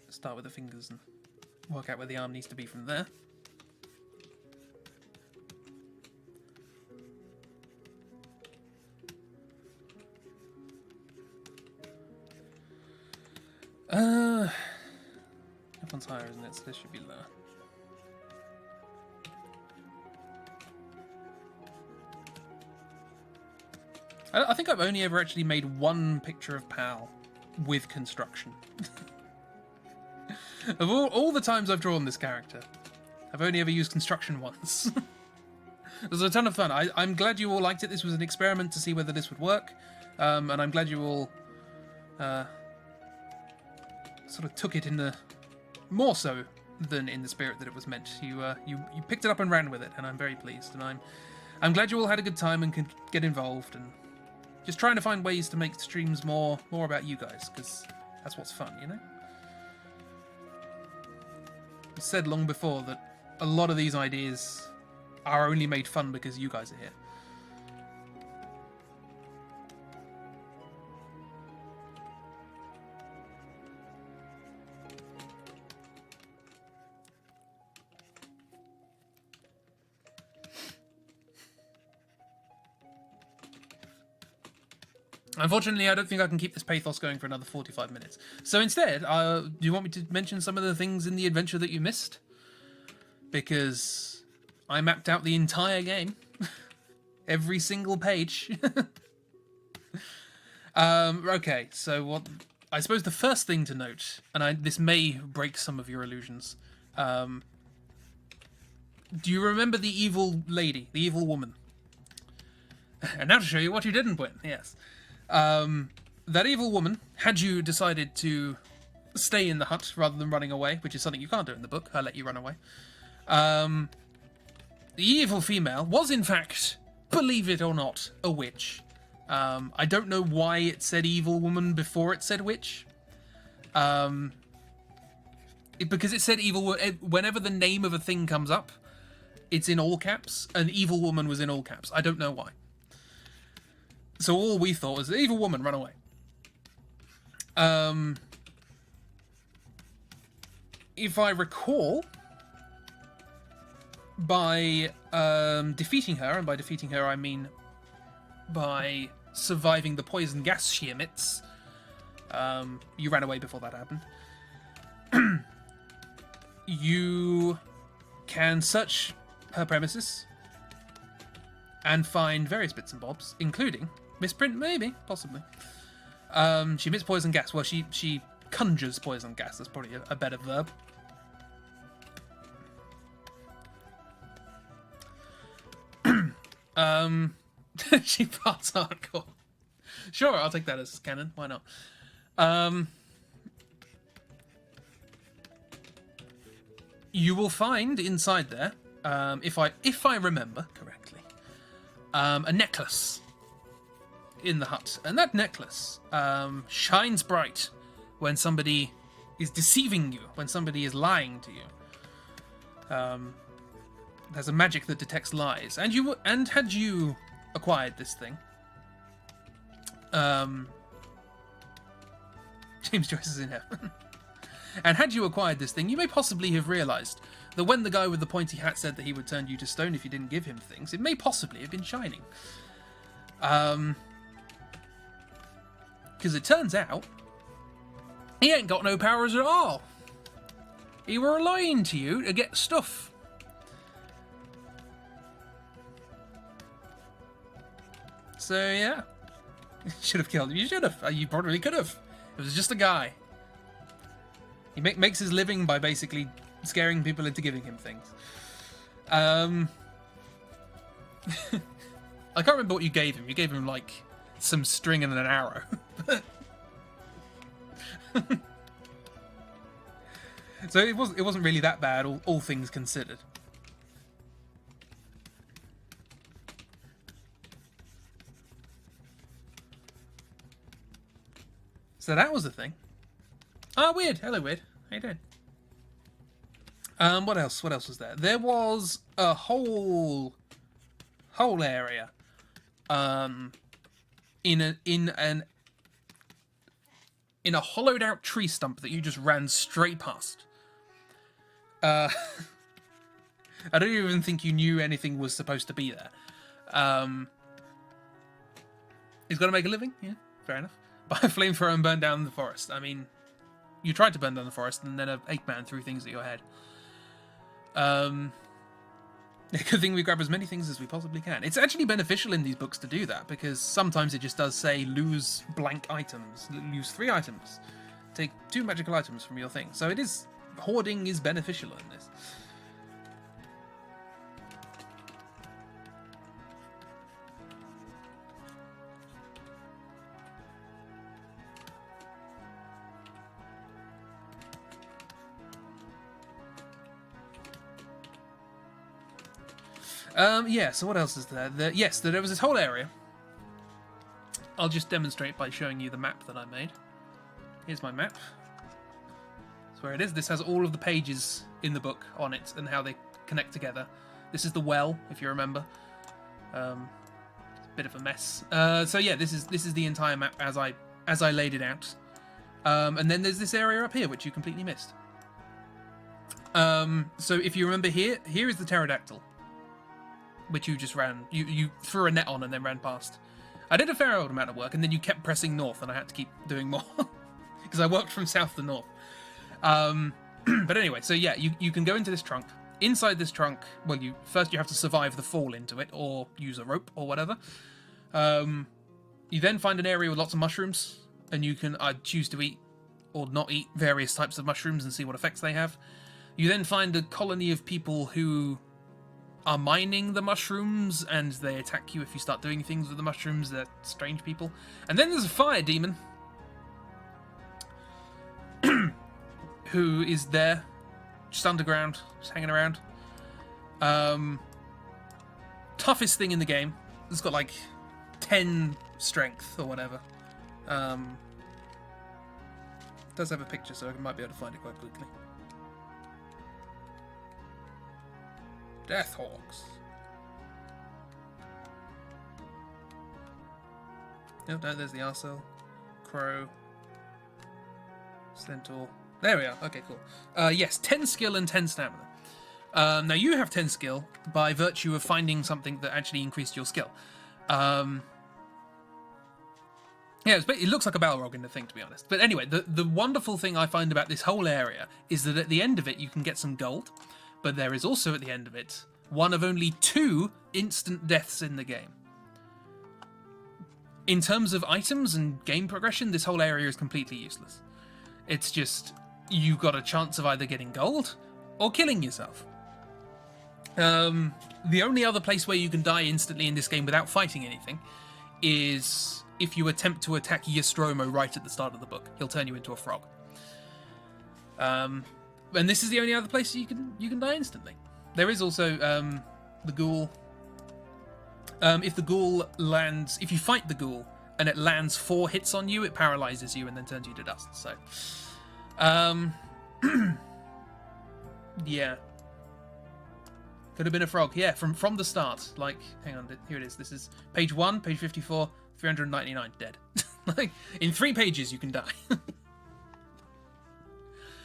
start with the fingers and work out where the arm needs to be from there. That one's higher, isn't it? So this should be lower. I think I've only ever actually made one picture of Pal with construction. Of all the times I've drawn this character, I've only ever used construction once. It was a ton of fun. I'm glad you all liked it. This was an experiment to see whether this would work. And I'm glad you all sort of took it in the... more so than in the spirit that it was meant. You picked it up and ran with it, and I'm very pleased. And I'm glad you all had a good time and could get involved, and just trying to find ways to make streams more about you guys, because that's what's fun, you know? I said long before that a lot of these ideas are only made fun because you guys are here. Unfortunately, I don't think I can keep this pathos going for another 45 minutes. So instead, do you want me to mention some of the things in the adventure that you missed? Because I mapped out the entire game. Every single page. Okay, so what... I suppose the first thing to note, and this may break some of your illusions. Do you remember the evil lady, the evil woman? And now to show you what you didn't win, yes. That evil woman, had you decided to stay in the hut rather than running away, which is something you can't do in the book, I let you run away. The evil female was in fact, believe it or not, a witch. I don't know why it said evil woman before it said witch. Because it said evil, whenever the name of a thing comes up, it's in all caps, and evil woman was in all caps. I don't know why. So all we thought was, the evil woman, run away. If I recall, by defeating her, and by defeating her I mean by surviving the poison gas she emits, you ran away before that happened, you can search her premises and find various bits and bobs, including misprint, maybe, possibly. She emits poison gas. Well, she conjures poison gas. That's probably a better verb. She parts hardcore. Sure, I'll take that as canon. Why not? You will find inside there, if I remember correctly, a necklace in the hut, and that necklace shines bright when somebody is deceiving you, when somebody is lying to you. There's a magic that detects lies, and had you acquired this thing, James Joyce is in heaven. And had you acquired this thing, you may possibly have realised that when the guy with the pointy hat said that he would turn you to stone if you didn't give him things, it may possibly have been shining. Because it turns out, he ain't got no powers at all. He were lying to you to get stuff. So, yeah. Should have killed him. You should have. You probably could have. It was just a guy. He makes his living by basically scaring people into giving him things. I can't remember what you gave him. You gave him, like, some string and an arrow. So it wasn't really that bad, all things considered. So that was the thing. Ah, Weird. Hello, Weird. How you doing? What else? What else was there? There was a whole area, in a hollowed out tree stump that you just ran straight past. I don't even think you knew anything was supposed to be there. He's got to make a living. Yeah, fair enough. Buy a flamethrower and burn down the forest. I mean, you tried to burn down the forest, and then an ape man threw things at your head. Good thing we grab as many things as we possibly can. It's actually beneficial in these books to do that, because sometimes it just does say lose blank items, lose 3 items, take 2 magical items from your thing. So it is, hoarding is beneficial in this. Yeah, so what else is there? Yes, there was this whole area. I'll just demonstrate by showing you the map that I made. Here's my map. That's where it is. This has all of the pages in the book on it and how they connect together. This is the well, if you remember. It's a bit of a mess. So yeah, this is the entire map as I laid it out. And then there's this area up here which you completely missed. So if you remember here is the pterodactyl, which you just ran. You threw a net on and then ran past. I did a fair old amount of work, and then you kept pressing north, and I had to keep doing more because I worked from south to north. But anyway, so yeah, you can go into this trunk. Inside this trunk, well, you have to survive the fall into it, or use a rope or whatever. You then find an area with lots of mushrooms, and you can choose to eat or not eat various types of mushrooms and see what effects they have. You then find a colony of people who are mining the mushrooms, and they attack you if you start doing things with the mushrooms. They're strange people. And then there's a fire demon who is there, just underground, just hanging around. Toughest thing in the game. It's got like 10 strength or whatever. It does have a picture, so I might be able to find it quite quickly. Deathhawks. No, there's the arsehole. Crow. Centaur. There we are. Okay, cool. Yes, 10 skill and 10 stamina. Now you have 10 skill by virtue of finding something that actually increased your skill. Yeah, it looks like a Balrog in the thing, to be honest. But anyway, the wonderful thing I find about this whole area is that at the end of it you can get some gold. But there is also, at the end of it, one of only 2 instant deaths in the game. In terms of items and game progression, this whole area is completely useless. It's just, you've got a chance of either getting gold or killing yourself. The only other place where you can die instantly in this game without fighting anything is if you attempt to attack Ystromo right at the start of the book. He'll turn you into a frog. And this is the only other place you can die instantly. There is also the ghoul. If the ghoul lands, if you fight the ghoul and it lands 4 hits on you, it paralyzes you and then turns you to dust. So, yeah, could have been a frog. Yeah, from the start. Like, hang on, here it is. This is page 1, page 54, 399, dead. Like in 3 pages you can die.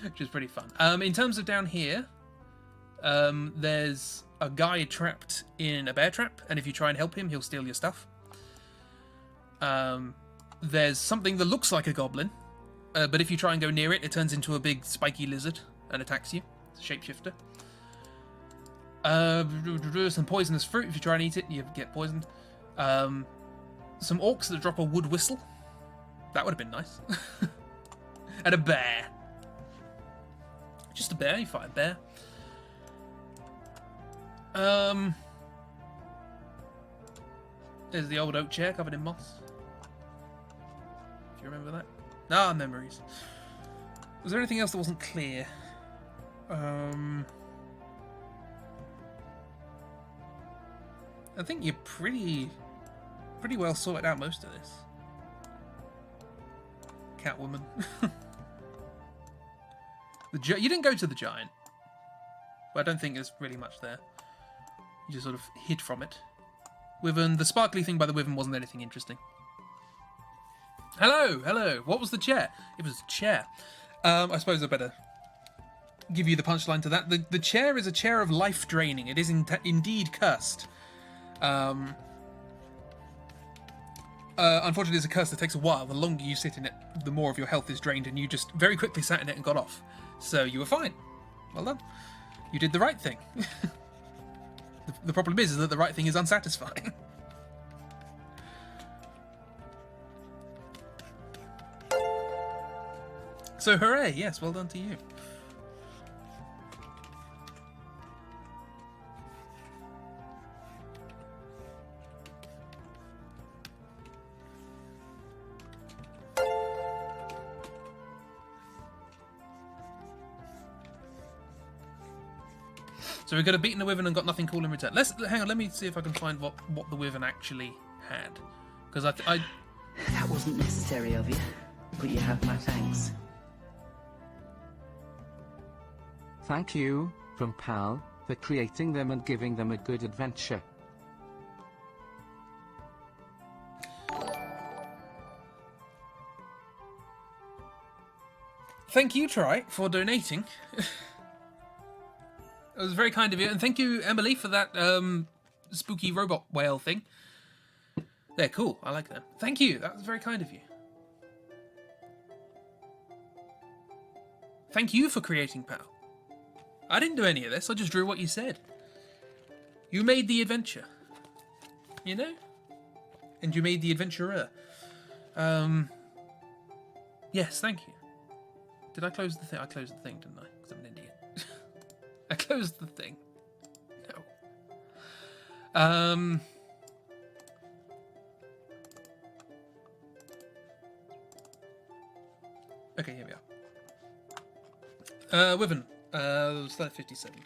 which is pretty fun. In terms of down here, there's a guy trapped in a bear trap, and if you try and help him, he'll steal your stuff. There's something that looks like a goblin, but if you try and go near it, it turns into a big spiky lizard and attacks you. It's a shapeshifter. Some poisonous fruit. If you try and eat it, you get poisoned. Some orcs that drop a wood whistle. That would have been nice. And a bear. Just a bear. You fight a bear. There's the old oak chair covered in moss. Do you remember that? Ah, memories. Was there anything else that wasn't clear? I think you're pretty well sorted out most of this. Catwoman. You didn't go to the giant. But I don't think there's really much there. You just sort of hid from it. Wyvern, the sparkly thing by the wyvern wasn't anything interesting. Hello, hello. What was the chair? It was a chair. I suppose I better give you the punchline to that. The chair is a chair of life draining. It is indeed cursed. Unfortunately, it's a curse that takes a while. The longer you sit in it, the more of your health is drained, and you just very quickly sat in it and got off. So you were fine. Well done. You did the right thing. The problem is that the right thing is unsatisfying. So hooray, yes, well done to you. So we could have beaten the wyvern and got nothing cool in return. Hang on, let me see if I can find what the wyvern actually had. Because I... That wasn't necessary of you, but you have my thanks. Thank you, from Pal, for creating them and giving them a good adventure. Thank you, Tri, for donating. It was very kind of you. And thank you, Emily, for that spooky robot whale thing. They're cool. I like them. Thank you. That was very kind of you. Thank you for creating Pal. I didn't do any of this. I just drew what you said. You made the adventure. You know? And you made the adventurer. Yes, thank you. Did I close the thing? I closed the thing, didn't I? Because I'm an idiot. I closed the thing. No. Okay, here we are. Wyvern. Start 57.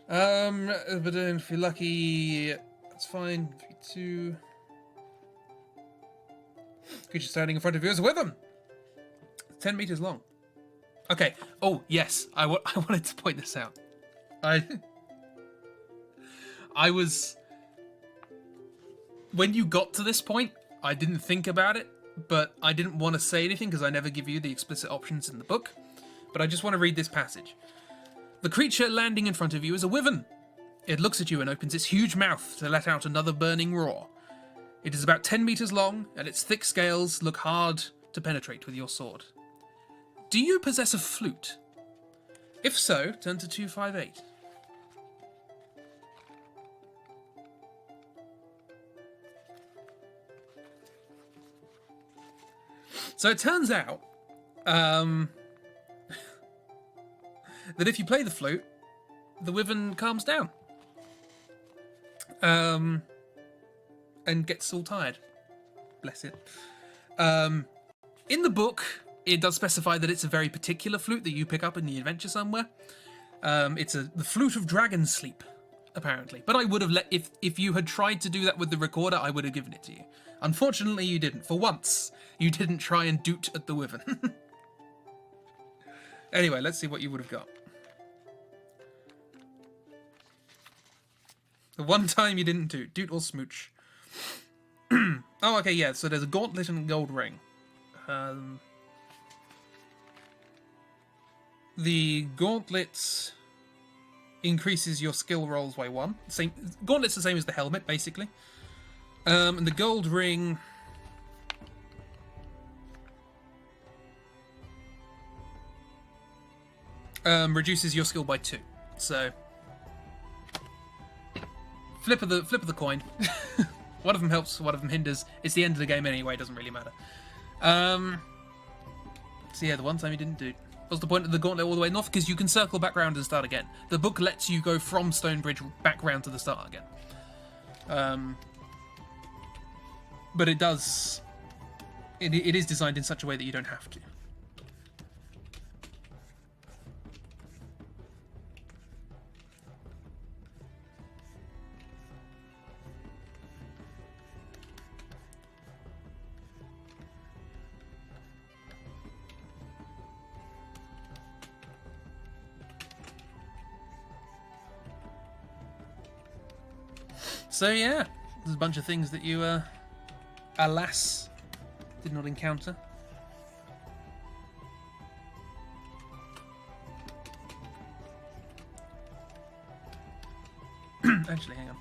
But if you're lucky, that's fine. 52. Creature standing in front of you is a wyvern. 10 meters long. Okay. Oh, yes. I wanted to point this out. I was... When you got to this point, I didn't think about it, but I didn't want to say anything because I never give you the explicit options in the book. But I just want to read this passage. The creature landing in front of you is a wyvern. It looks at you and opens its huge mouth to let out another burning roar. It is about 10 meters long, and its thick scales look hard to penetrate with your sword. Do you possess a flute? If so, turn to 258. So it turns out that if you play the flute, the wyvern calms down and gets all tired. Bless it. In the book, it does specify that it's a very particular flute that you pick up in the adventure somewhere. It's the flute of dragon sleep, apparently. But I would have if you had tried to do that with the recorder, I would have given it to you. Unfortunately, you didn't. For once, you didn't try and doot at the wyvern. Anyway, let's see what you would have got. The one time you didn't doot or smooch. Oh, okay, yeah. So there's a gauntlet and a gold ring. The gauntlets increases your skill rolls by 1. Same gauntlets the same as the helmet, basically. And the gold ring reduces your skill by 2. So flip of the coin. One of them helps, one of them hinders. It's the end of the game anyway, it doesn't really matter. So yeah, the one time you didn't do. What's the point of the gauntlet all the way north? Because you can circle back round and start again. The book lets you go from Stonebridge back round to the start again. But it does. It is designed in such a way that you don't have to. So yeah, there's a bunch of things that you, alas, did not encounter. Actually, hang on.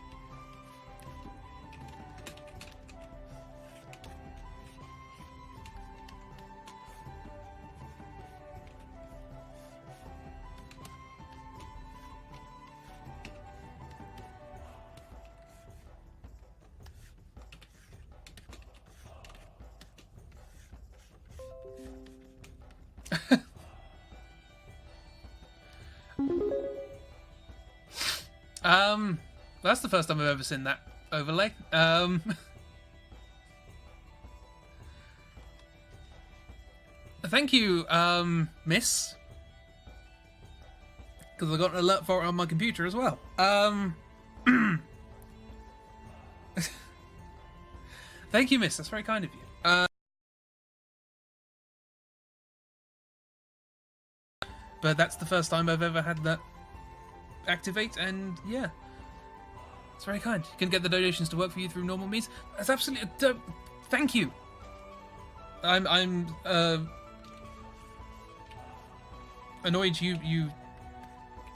That's the first time I've ever seen that overlay. Thank you, miss. Because I got an alert for it on my computer as well. Thank you, miss. That's very kind of you. But that's the first time I've ever had that activate, and yeah. It's very kind. You can get the donations to work for you through normal means. That's absolutely... thank you. I'm annoyed you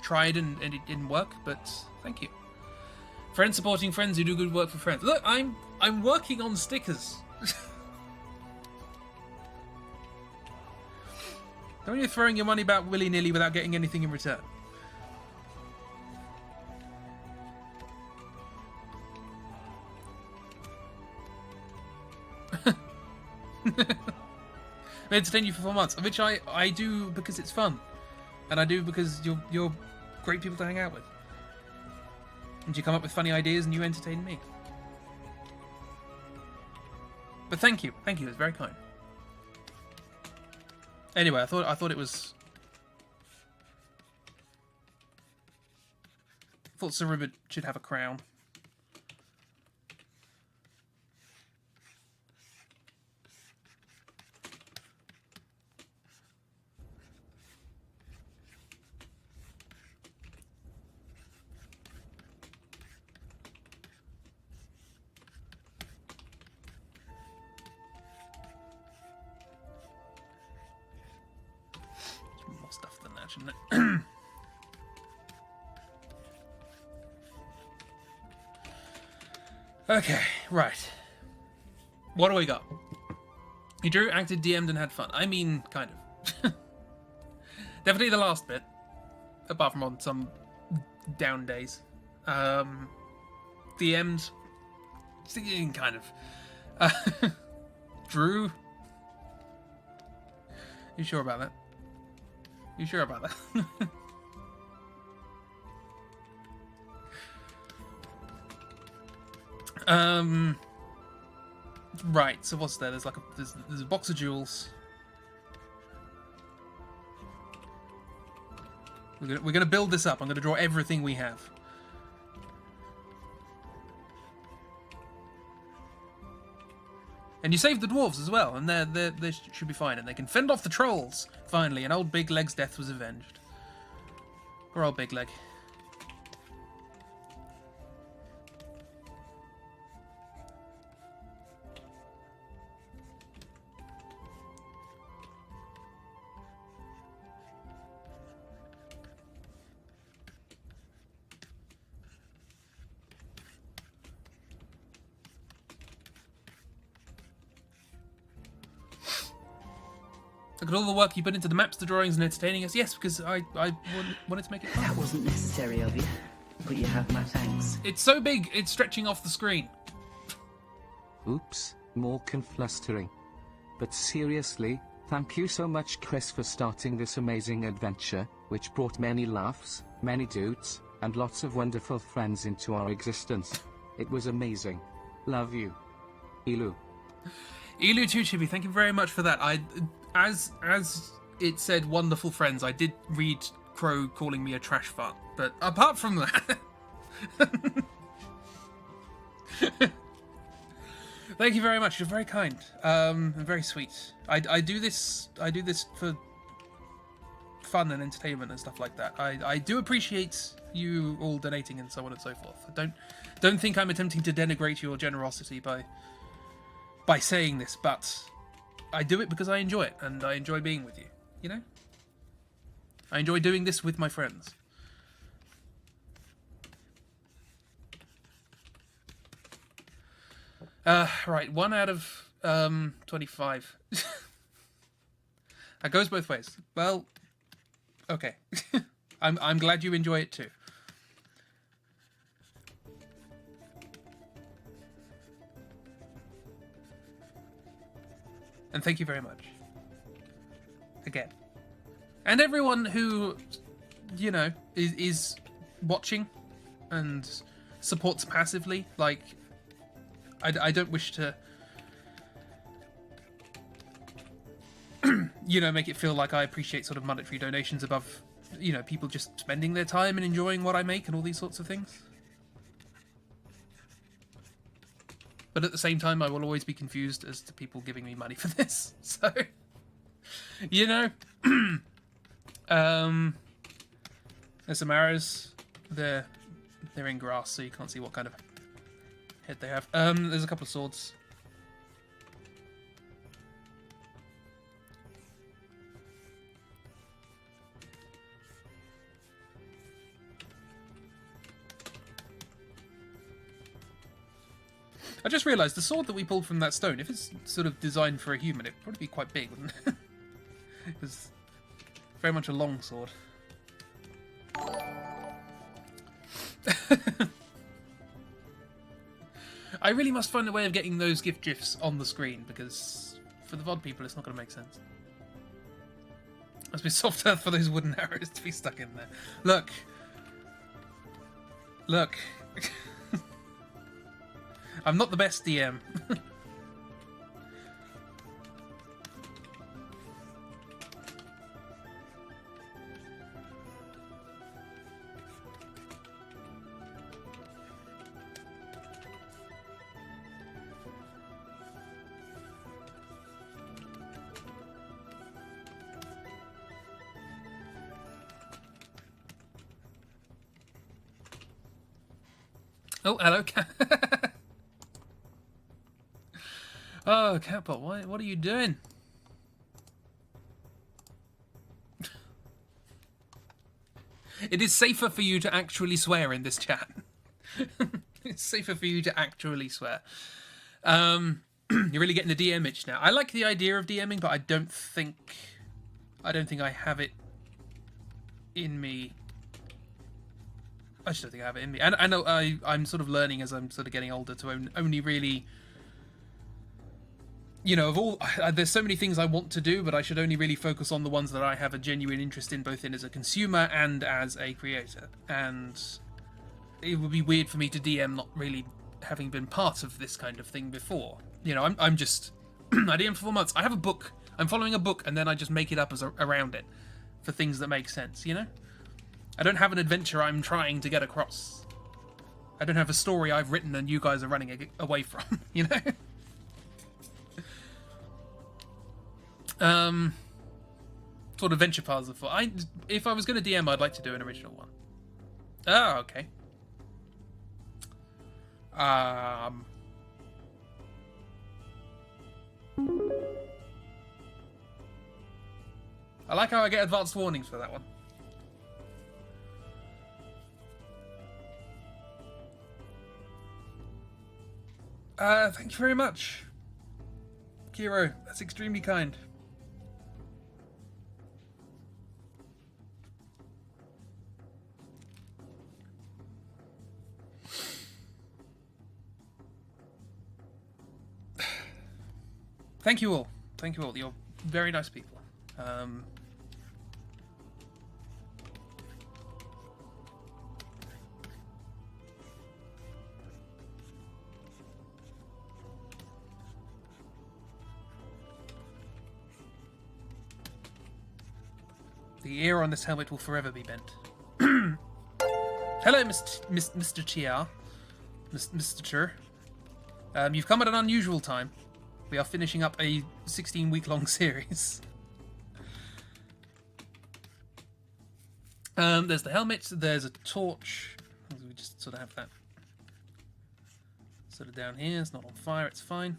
tried and it didn't work, but thank you. Friends supporting friends who do good work for friends. Look, I'm working on stickers. Don't you throwing your money back willy-nilly without getting anything in return. I entertain you for 4 months, which I do because it's fun, and I do because you're great people to hang out with, and you come up with funny ideas and you entertain me. But thank you, it's very kind. Anyway, I thought it was. I thought Sir Ribbit should have a crown. Okay, right. What do we got? He drew, acted, DM'd, and had fun. I mean, kind of. Definitely the last bit. Apart from on some down days. DM'd. Kind of. Drew. You sure about that? You sure about that? Right, so what's there? There's like there's a box of jewels. We're gonna build this up. I'm gonna draw everything we have. And you saved the dwarves as well, and they should be fine, and they can fend off the trolls. Finally, and old Big Leg's death was avenged. Poor old Big Leg. Look at all the work you put into the maps, the drawings, and entertaining us. Yes, because I wanted to make it fun. That wasn't necessary of you, but you have my thanks. It's so big, it's stretching off the screen. Oops, more conflustering. But seriously, thank you so much, Chris, for starting this amazing adventure, which brought many laughs, many dudes, and lots of wonderful friends into our existence. It was amazing. Love you. Elu. Elu too, Chibi, thank you very much for that. As it said wonderful friends, I did read Crow calling me a trash fart, but apart from that... Thank you very much, you're very kind, and very sweet. I do this for fun and entertainment and stuff like that. I do appreciate you all donating and so on and so forth. Don't think I'm attempting to denigrate your generosity by saying this, but I do it because I enjoy it, and I enjoy being with you, you know? I enjoy doing this with my friends. Right, 1 out of 25. That goes both ways. Well, okay. I'm glad you enjoy it too. And thank you very much. Again. And everyone who, you know, is watching and supports passively. Like, I don't wish to, you know, make it feel like I appreciate sort of monetary donations above, you know, people just spending their time and enjoying what I make and all these sorts of things. But at the same time, I will always be confused as to people giving me money for this. So, you know, there's some arrows. They're in grass, so you can't see what kind of head they have. There's a couple of swords. I just realised the sword that we pulled from that stone, if it's sort of designed for a human, it'd probably be quite big, wouldn't it? It's very much a long sword. I really must find a way of getting those gift gifs on the screen, because for the VOD people, it's not going to make sense. Must be soft earth for those wooden arrows to be stuck in there. Look. Look. I'm not the best DM. Oh, hello, cat. Oh, Catbot, what are you doing? It is safer for you to actually swear in this chat. It's safer for you to actually swear. You're really getting the DM itch now. I like the idea of DMing, but I don't think I have it in me. I just don't think I have it in me. And I know I'm sort of learning as I'm sort of getting older to only really, you know, of all, there's so many things I want to do, but I should only really focus on the ones that I have a genuine interest in, both in as a consumer and as a creator. And it would be weird for me to DM not really having been part of this kind of thing before. You know, I'm just, I DM for 4 months. I have a book. I'm following a book, and then I just make it up as around it for things that make sense, you know? I don't have an adventure I'm trying to get across. I don't have a story I've written and you guys are running away from, you know? What adventure paths are for. If I was going to DM, I'd like to do an original one. Oh, okay. I like how I get advanced warnings for that one. Thank you very much, Kiro. That's extremely kind. Thank you all. Thank you all. You're very nice people. The ear on this helmet will forever be bent. Hello, Mr. Chia. Mr. Chur. You've come at an unusual time. We are finishing up a 16-week-long series. There's the helmet. There's a torch. We just sort of have that sort of down here. It's not on fire. It's fine.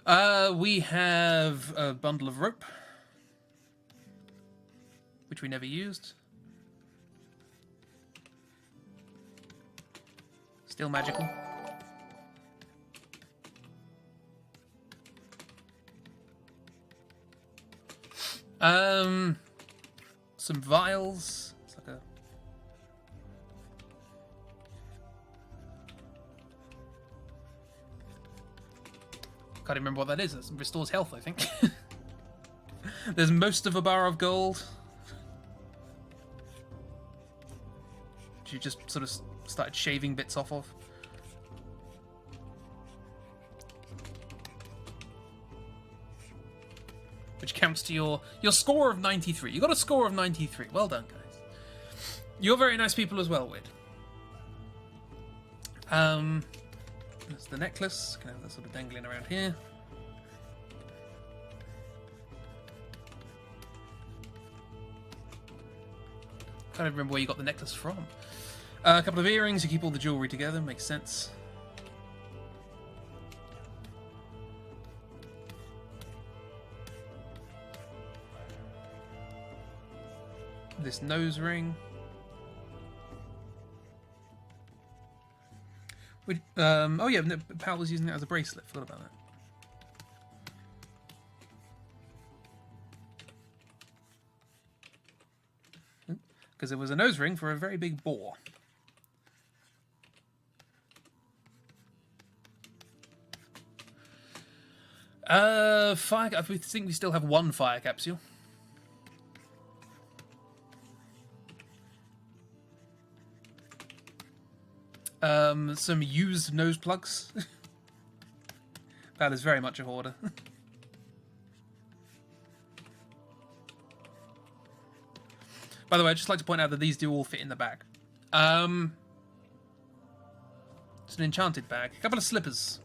We have a bundle of rope, which we never used. Still magical. Some vials. It's like a... Can't remember what that is. It restores health, I think. There's most of a bar of gold. You just sort of started shaving bits off of. Which counts to your score of 93. You got a score of 93. Well done, guys. You're very nice people as well, Wid. There's the necklace. Can have that sort of dangling around here. Can't remember where you got the necklace from. A couple of earrings. You keep all the jewelry together. Makes sense. This nose ring. Oh yeah, Pal was using it as a bracelet. Forgot about that. Because it was a nose ring for a very big boar. Fire. I think we still have one fire capsule. Some used nose plugs. That is very much a hoarder. By the way, I'd just like to point out that these do all fit in the bag. It's an enchanted bag. A couple of slippers.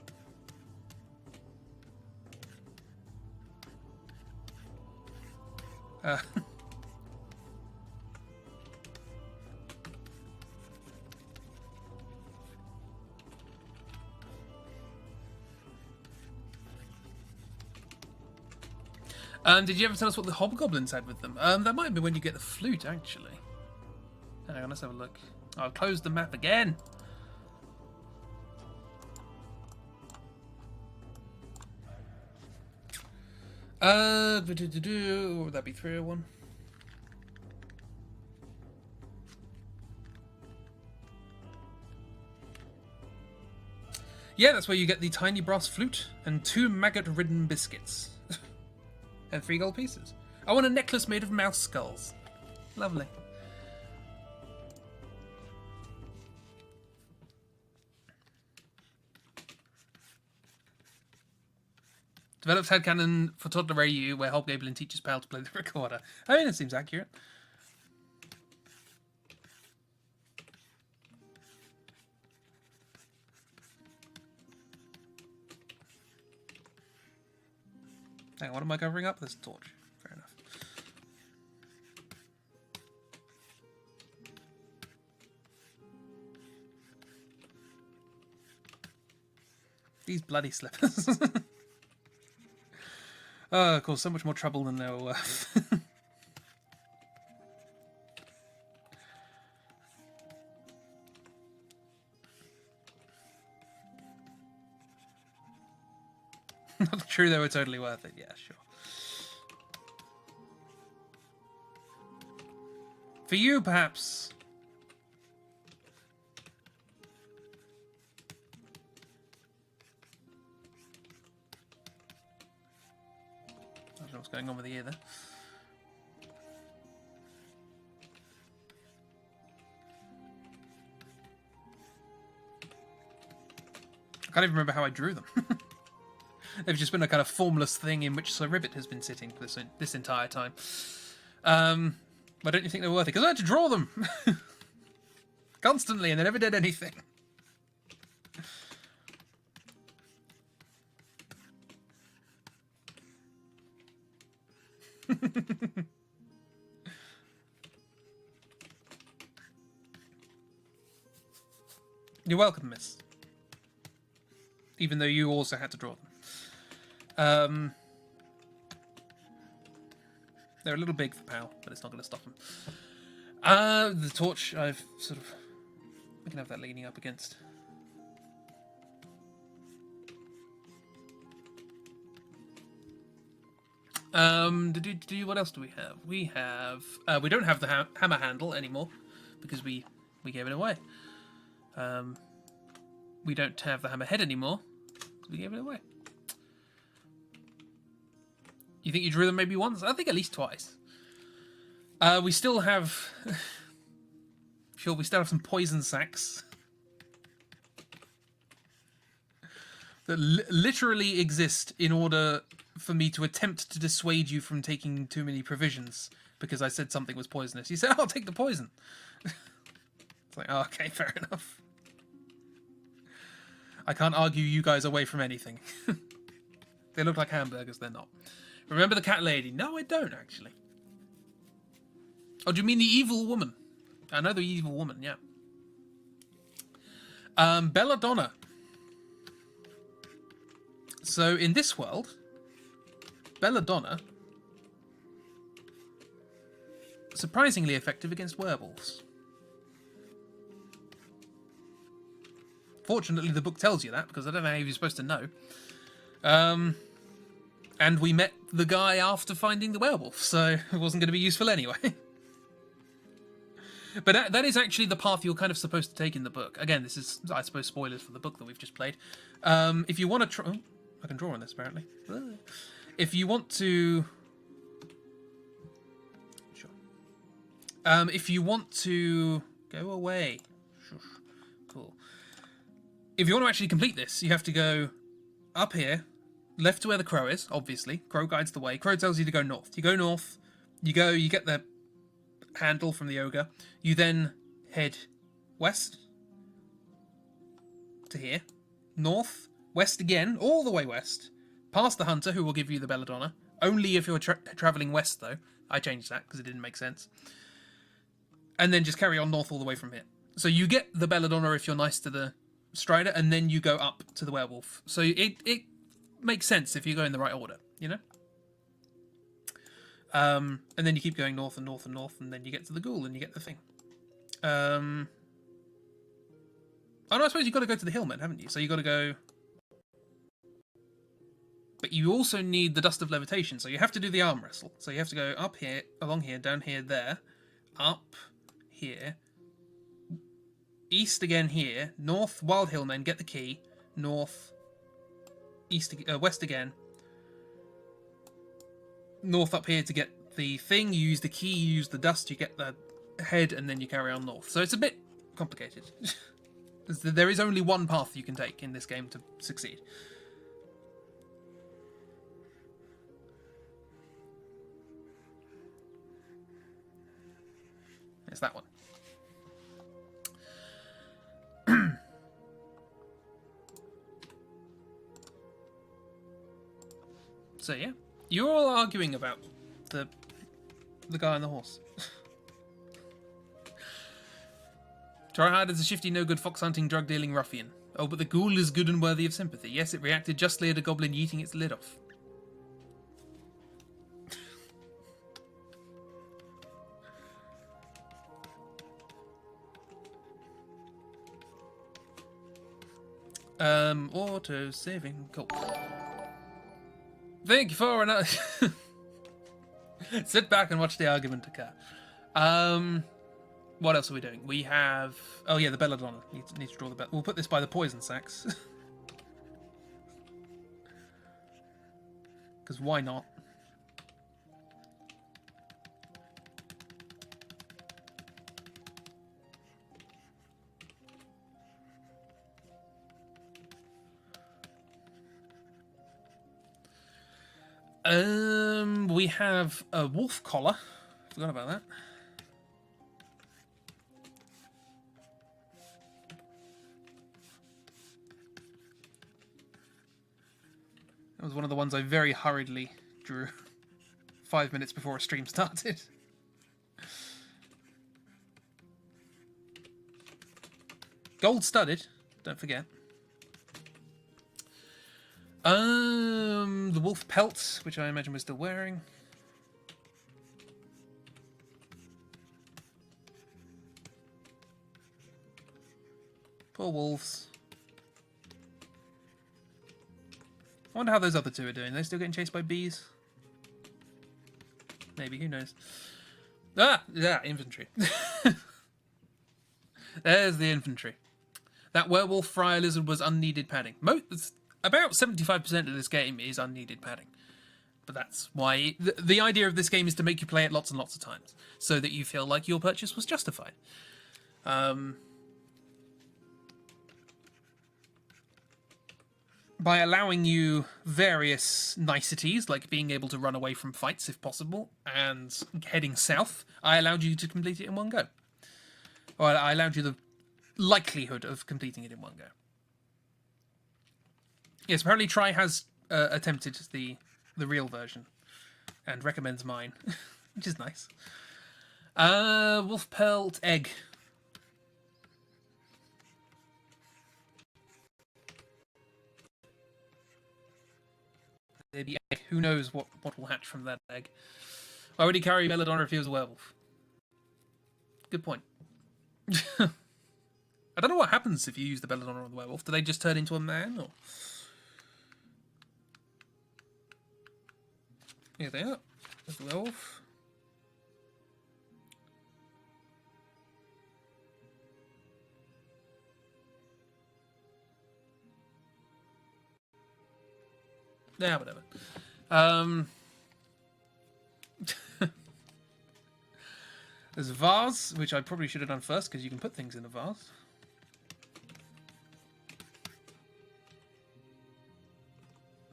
Did you ever tell us what the hobgoblins had with them? That might be when you get the flute, actually. Hang on, let's have a look. Oh, I've closed the map again. What would that be, 301? Yeah, that's where you get the tiny brass flute and 2 maggot-ridden biscuits. And 3 gold pieces. I want a necklace made of mouse skulls. Lovely. Develops headcanon for Toddler AU, where Hobgoblin teaches Pal to play the recorder. I mean, it seems accurate. Hang on, what am I covering up? This torch. Fair enough. These bloody slippers. Oh, of course, so much more trouble than they were worth. Not true, they were totally worth it. Yeah, sure. For you, perhaps. know what's going on with the ear there. I can't even remember how I drew them. They've just been a kind of formless thing in which Sir Ribbit has been sitting this entire time. Why don't you think they're worth it? Because I had to draw them constantly, and they never did anything. You're welcome, miss. Even though you also had to draw them. They're a little big for Pal, but it's not going to stop them. The torch, I've sort of... We can have that leaning up against. What else do we have? We have... we don't have the hammer handle anymore, because we gave it away. We don't have the hammer head anymore, because we gave it away. You think you drew them maybe once? I think at least twice. We still have... Sure, we still have some poison sacks. That literally exist in order for me to attempt to dissuade you from taking too many provisions. Because I said something was poisonous. You said, I'll take the poison. It's like, oh, okay, fair enough. I can't argue you guys away from anything. They look like hamburgers, they're not. Remember the cat lady? No, I don't, actually. Oh, do you mean the evil woman? I know the evil woman, yeah. Belladonna. So, in this world, Belladonna... surprisingly effective against werewolves. Fortunately, the book tells you that, because I don't know how you're supposed to know. And we met the guy after finding the werewolf, so it wasn't going to be useful anyway. But that is actually the path you're kind of supposed to take in the book. Again, this is, I suppose, spoilers for the book that we've just played. If you want to try... Oh, I can draw on this, apparently. If you want to... Sure. If you want to... Go away. Cool. If you want to actually complete this, you have to go up here, left to where the crow is, obviously. Crow guides the way. Crow tells you to go north. You go north, you get the handle from the ogre. You then head west to here, north, west again, all the way west, past the hunter who will give you the belladonna. Only if you're travelling west, though. I changed that because it didn't make sense. And then just carry on north all the way from here. So you get the belladonna if you're nice to the strider, and then you go up to the werewolf. So it makes sense if you go in the right order, you know? And then you keep going north and north and north, and then you get to the ghoul and you get the thing. Oh no, I suppose you've got to go to the hillman, haven't you? So you've got to go... But you also need the dust of levitation, so you have to do the arm wrestle. So you have to go up here, along here, down here, there, up here, east again here, north, wild hillmen, get the key, north, east, west again, north up here to get the thing, you use the key, you use the dust, you get the head, and then you carry on north. So it's a bit complicated. There is only one path you can take in this game to succeed. It's that one. So yeah, you're all arguing about the guy on the horse. Try hard as a shifty, no-good, fox-hunting, drug-dealing ruffian. Oh, but the ghoul is good and worthy of sympathy. Yes, it reacted justly at a goblin yeeting its lid off. Auto-saving. Cool. Thank you for another... Sit back and watch the argument occur. What else are we doing? We have... Oh yeah, the belladonna. Need to draw the bell. We'll put this by the poison sacks. Because why not? We have a wolf collar. Forgot about that. That was one of the ones I very hurriedly drew 5 minutes before a stream started. Gold studded, don't forget. The wolf pelt, which I imagine we're still wearing. Poor wolves. I wonder how those other two are doing. Are they still getting chased by bees? Maybe, who knows? Ah! Yeah, infantry. There's the infantry. That werewolf friar lizard was unneeded padding. About 75% of this game is unneeded padding. But that's why... The idea of this game is to make you play it lots and lots of times, so that you feel like your purchase was justified. By allowing you various niceties, like being able to run away from fights if possible, and heading south, I allowed you to complete it in one go. Or I allowed you the likelihood of completing it in one go. Yes, apparently Try has attempted the real version, and recommends mine, which is nice. Wolf pelt egg. The egg. Who knows what will hatch from that egg? Why would he carry Belladonna if he was a werewolf? Good point. I don't know what happens if you use the Belladonna on the werewolf. Do they just turn into a man? Or... Here they are. There's the werewolf. Yeah, whatever. There's a vase, which I probably should have done first, because you can put things in a vase.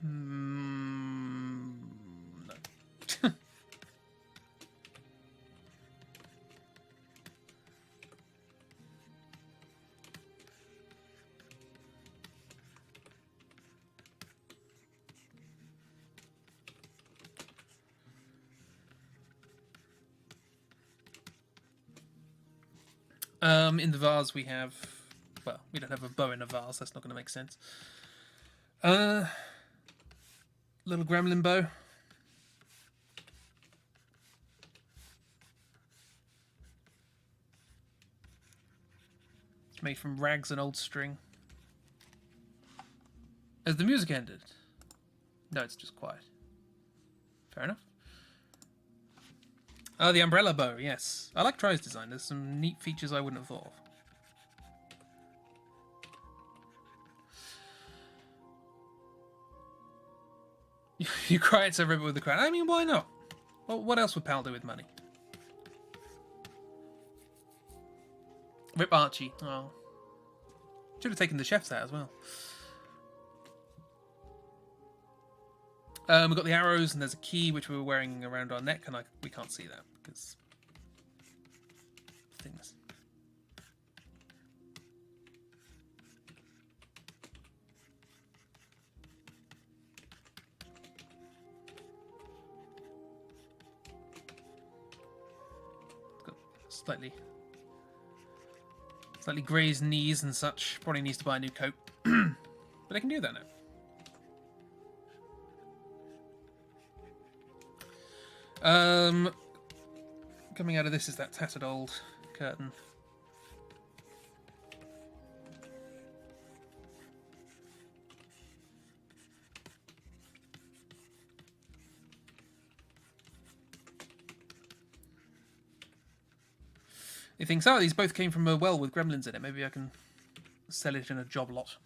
No. In the vase we have... Well, we don't have a bow in a vase, that's not going to make sense. Little gremlin bow. It's made from rags and old string. Has the music ended? No, it's just quiet. Fair enough. Oh, the umbrella bow, yes. I like Try's design. There's some neat features I wouldn't have thought of. You cry it's a ribbon with the crown. I mean, why not? Well, what else would Pal do with money? Rip Archie. Oh. Should have taken the chef's out as well. We've got the arrows, and there's a key which we were wearing around our neck, and we can't see that because things. It's got slightly grazed knees and such. Probably needs to buy a new coat, but I can do that now. Coming out of this is that tattered old curtain. He thinks, oh, these both came from a well with gremlins in it. Maybe I can sell it in a job lot.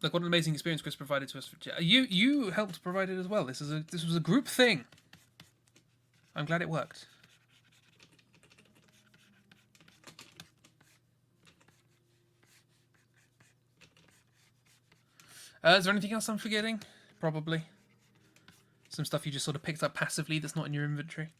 Look, what an amazing experience Chris provided to us. You helped provide it as well. This was a group thing. I'm glad it worked. Is there anything else I'm forgetting? Probably. Some stuff you just sort of picked up passively that's not in your inventory.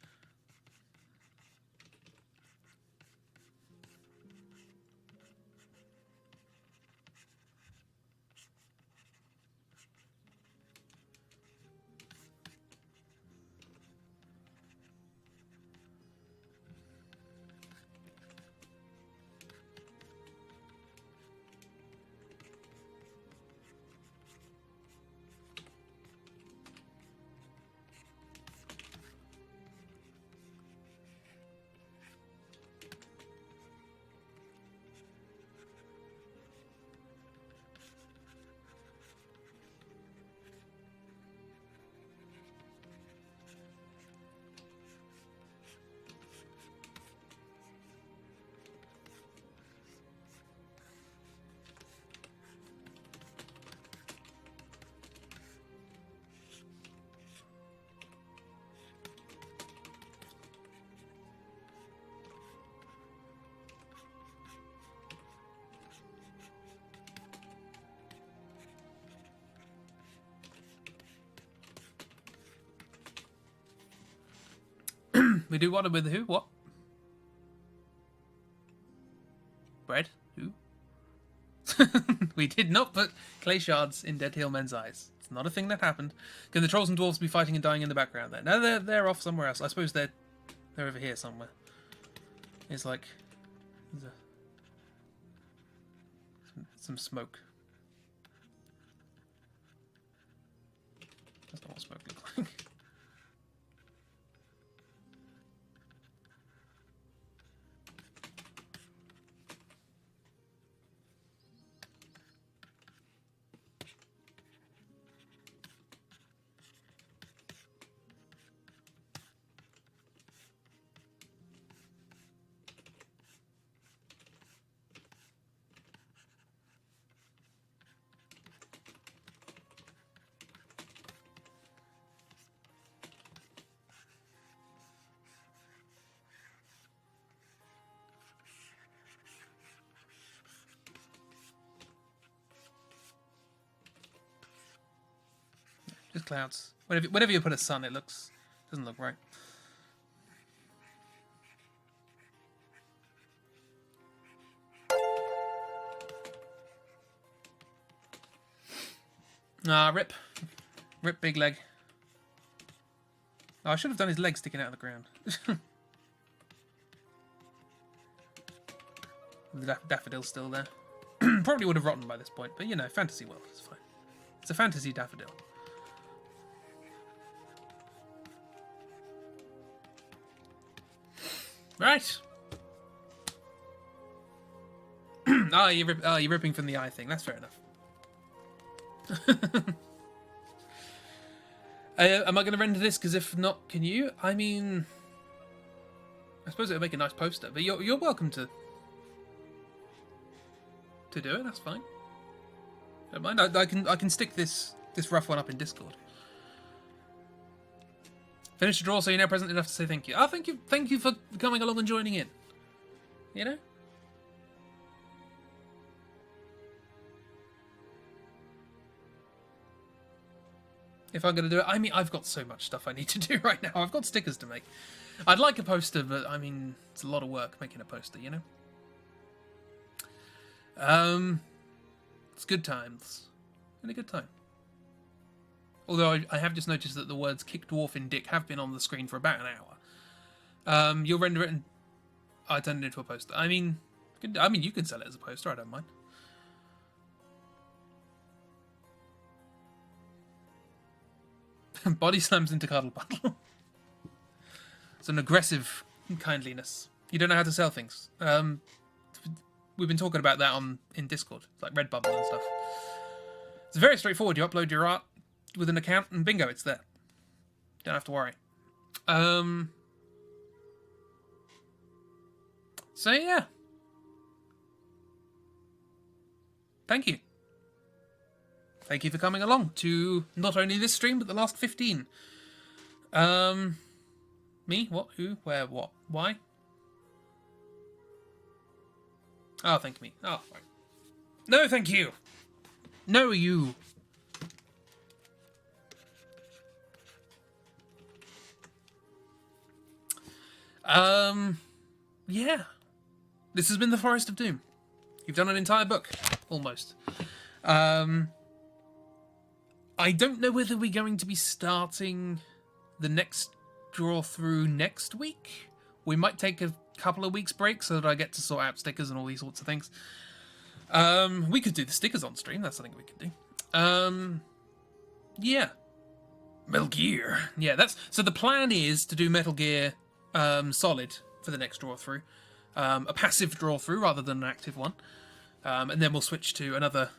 We do what with who? What? Bread? Who? We did not put clay shards in Dead Hill Men's eyes. It's not a thing that happened. Can the trolls and dwarves be fighting and dying in the background there? No, they're off somewhere else. I suppose they're over here somewhere. It's like some smoke. That's not what smoke looks like. Just clouds. Whenever you put a sun, it doesn't look right. Ah, rip big leg. Oh, I should have done his leg sticking out of the ground. The daffodil's still there. Probably would have rotten by this point, but you know, fantasy world, it's fine. It's a fantasy daffodil. Right. You're ripping from the eye thing. That's fair enough. Am I going to render this? Because if not, can you? I mean, I suppose it would make a nice poster. But you're welcome to do it. That's fine. Don't mind. I can stick this rough one up in Discord. Finish the draw, so you're now present enough to say thank you. Oh, thank you for coming along and joining in. You know? If I'm going to do it, I mean, I've got so much stuff I need to do right now. I've got stickers to make. I'd like a poster, but I mean, it's a lot of work making a poster, you know? It's good times. And a good time. Although I have just noticed that the words "kick dwarf in dick" have been on the screen for about an hour. You'll render it and I turn it into a poster. I mean, you can sell it as a poster. I don't mind. Body slams into cuddle puddle. It's an aggressive kindliness. You don't know how to sell things. We've been talking about that in Discord, it's like Redbubble and stuff. It's very straightforward. You upload your art with an account, and bingo, it's there. Don't have to worry. So yeah. Thank you. Thank you for coming along to not only this stream, but the last 15. Me? What? Who? Where? What? Why? Oh, thank me. Oh, right. No, thank you. No, you. Yeah. This has been the Forest of Doom. You've done an entire book, almost. I don't know whether we're going to be starting the next draw through next week. We might take a couple of weeks break so that I get to sort out stickers and all these sorts of things. We could do the stickers on stream. That's something we could do. Yeah. Metal Gear. Yeah, so the plan is to do Metal Gear Solid for the next draw through. A passive draw through rather than an active one. And then we'll switch to another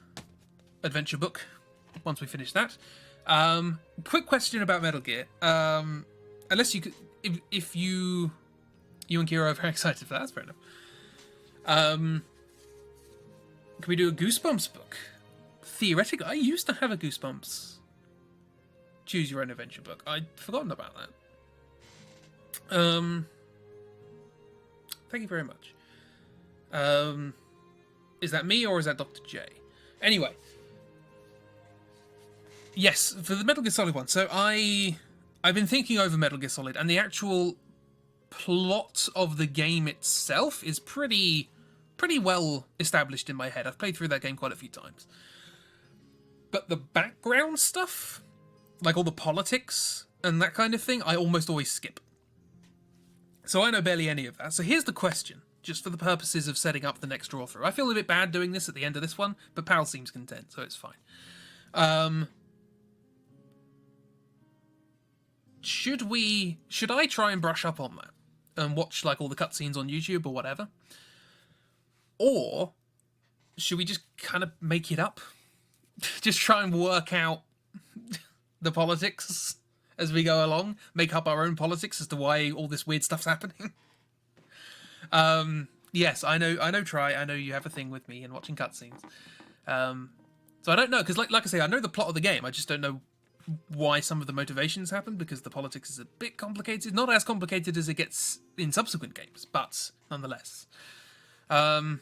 adventure book once we finish that. Quick question about Metal Gear. Unless you could, if you and Kira are very excited for that, that's fair enough. Can we do a Goosebumps book? Theoretically, I used to have a Goosebumps Choose Your Own Adventure book. I'd forgotten about that. Thank you very much. Is that me or is that Dr. J? Anyway. Yes, for the Metal Gear Solid one. So I've been thinking over Metal Gear Solid, and the actual plot of the game itself is pretty well established in my head. I've played through that game quite a few times. But the background stuff, like all the politics and that kind of thing, I almost always skip. So I know barely any of that. So here's the question, just for the purposes of setting up the next draw through. I feel a bit bad doing this at the end of this one, but Pal seems content, so it's fine. Should I try and brush up on that and watch like all the cutscenes on YouTube or whatever? Or should we just kind of make it up? Just try and work out the politics as we go along, make up our own politics as to why all this weird stuff's happening. Yes, I know. Try. I know you have a thing with me and watching cutscenes. So I don't know, because like I say, I know the plot of the game. I just don't know why some of the motivations happen, because the politics is a bit complicated. Not as complicated as it gets in subsequent games, but nonetheless. If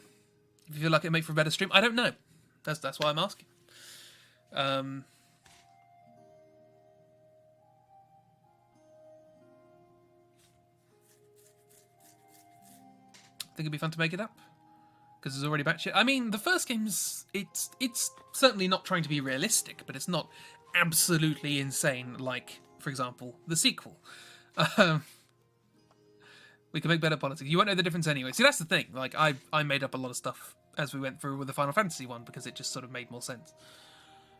you feel like it make for a better stream, I don't know. That's why I'm asking. I think it'd be fun to make it up, because there's already batshit. I mean, the first game's it's certainly not trying to be realistic, but it's not absolutely insane. Like, for example, the sequel. We can make better politics. You won't know the difference anyway. See, that's the thing. Like, I made up a lot of stuff as we went through with the Final Fantasy one because it just sort of made more sense.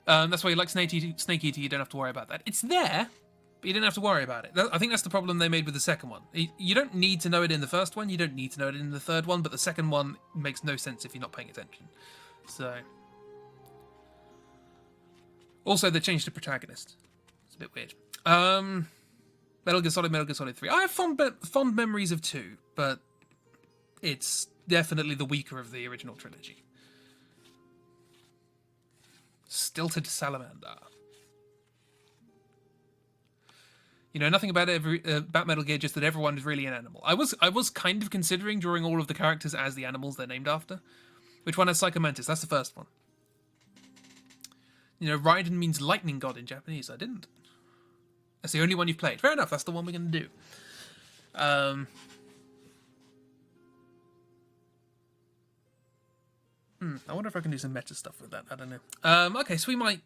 That's why you like Snake Eater. You don't have to worry about that. It's there, but you don't have to worry about it. I think that's the problem they made with the second one. You don't need to know it in the first one. You don't need to know it in the third one. But the second one makes no sense if you're not paying attention. So, also they changed the protagonist. It's a bit weird. Metal Gear Solid 3. I have fond memories of 2, but it's definitely the weaker of the original trilogy. Stilted Salamander. You know nothing about Metal Gear, just that everyone is really an animal. I was kind of considering drawing all of the characters as the animals they're named after. Which one has Psychomantis? That's the first one. You know, Raiden means lightning god in Japanese. I didn't. That's the only one you've played. Fair enough, that's the one we're going to do. I wonder if I can do some meta stuff with that. I don't know. Okay, so we might...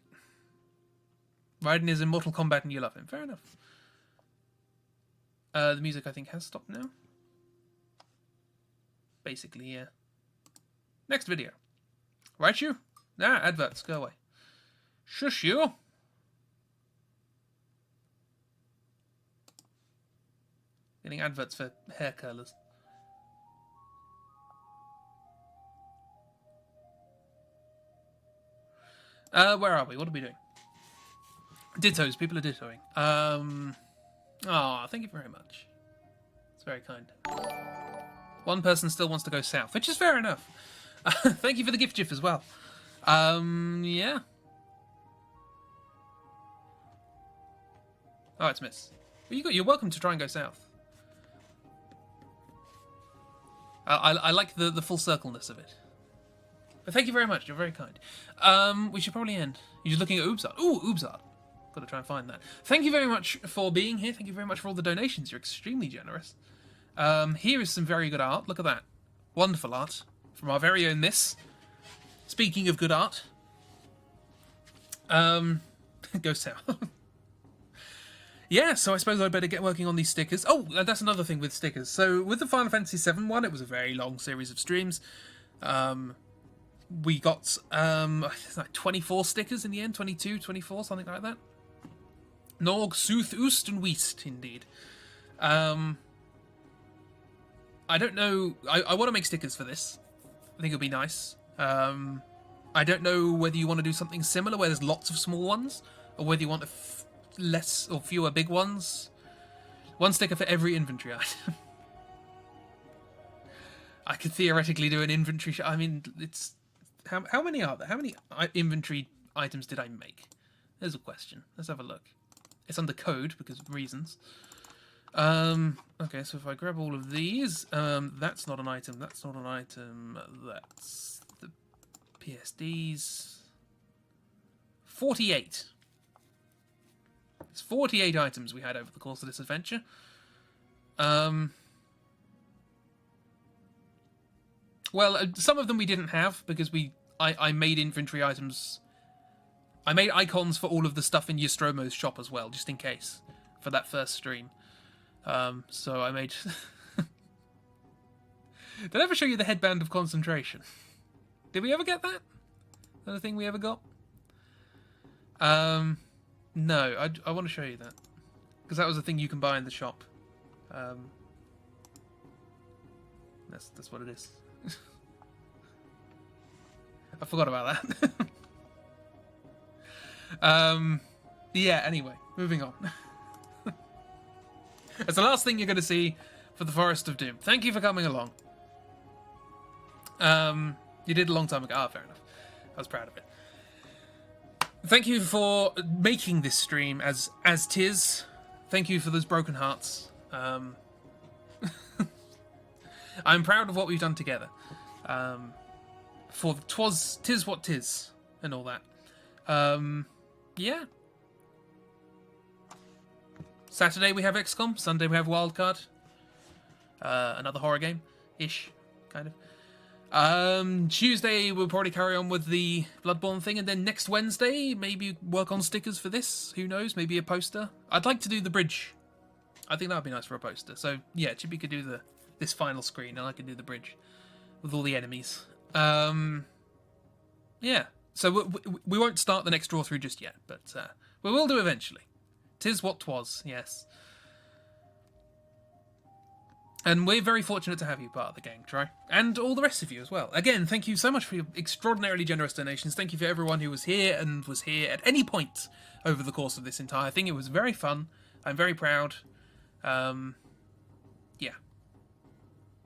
Raiden is in Mortal Kombat and you love him. Fair enough. The music, I think, has stopped now. Basically, yeah. Next video. Right, you? Nah, adverts. Go away. Shush you. Getting adverts for hair curlers. Where are we? What are we doing? Dittos. People are dittoing. Thank you very much. It's very kind. One person still wants to go south, which is fair enough. Thank you for the gift gif as well. Yeah. Oh, it's Miss. Well, you're welcome to try and go south. I like the full circleness of it. But thank you very much. You're very kind. We should probably end. You're just looking at Oobzard. Ooh, Oobzard. Got to try and find that. Thank you very much for being here. Thank you very much for all the donations. You're extremely generous. Here is some very good art. Look at that. Wonderful art from our very own Miss. Speaking of good art. Ghost Tower. Yeah, so I suppose I'd better get working on these stickers. Oh, that's another thing with stickers. So with the Final Fantasy VII one, it was a very long series of streams. We got like 24 stickers in the end, 22, 24, something like that. Norg, Sooth, Oost, and Weast, indeed. I don't know. I want to make stickers for this. I think it'll be nice. I don't know whether you want to do something similar where there's lots of small ones, or whether you want less or fewer big ones. One sticker for every inventory item. I could theoretically do an inventory. I mean, it's how many are there? How many inventory items did I make? There's a question. Let's have a look. It's under code because of reasons. Okay, so if I grab all of these, that's not an item. That's not an item. That's the PSDs. 48. It's 48 items we had over the course of this adventure. Well, some of them we didn't have because I made inventory items. I made icons for all of the stuff in Yostromo's shop as well, just in case, for that first stream. So I made... Did I ever show you the headband of concentration? Did we ever get that? Is that a thing we ever got? No, I want to show you that. Because that was a thing you can buy in the shop. That's what it is. I forgot about that. Yeah, anyway, moving on. That's the last thing you're going to see for the Forest of Doom. Thank you for coming along. You did a long time ago. Ah, fair enough. I was proud of it. Thank you for making this stream as tis. Thank you for those broken hearts. I'm proud of what we've done together. For tis what tis, and all that. Yeah. Saturday we have XCOM. Sunday we have Wildcard. Another horror game-ish, kind of. Tuesday we'll probably carry on with the Bloodborne thing, and then next Wednesday maybe work on stickers for this. Who knows? Maybe a poster. I'd like to do the bridge. I think that would be nice for a poster. So yeah, Chibi could do this final screen, and I could do the bridge with all the enemies. Yeah. So we won't start the next Drawthrough just yet, but we will do eventually. 'Tis what 'twas, yes. And we're very fortunate to have you part of the gang, Troy. And all the rest of you as well. Again, thank you so much for your extraordinarily generous donations. Thank you for everyone who was here and was here at any point over the course of this entire thing. It was very fun. I'm very proud. Yeah.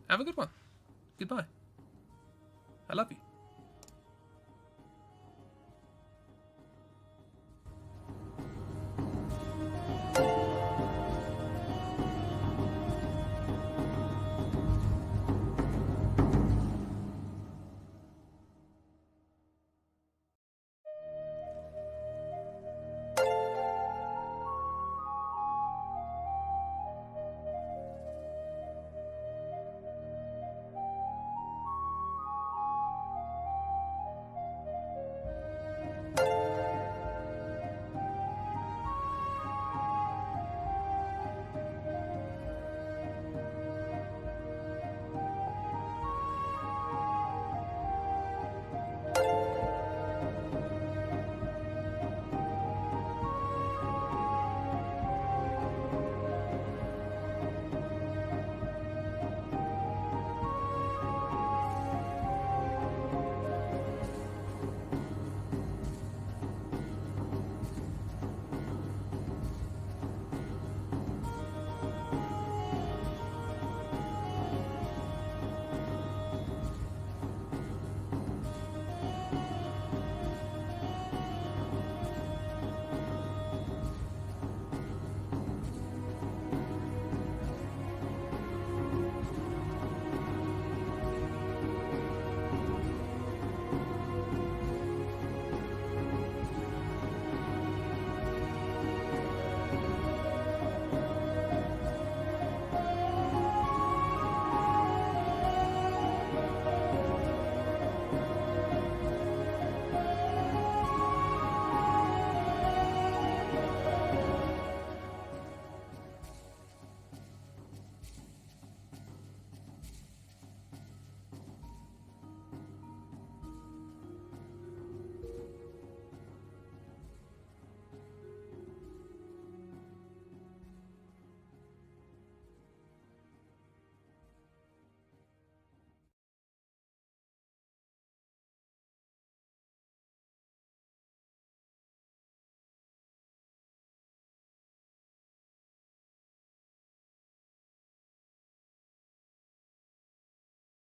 Have a good one. Goodbye. I love you.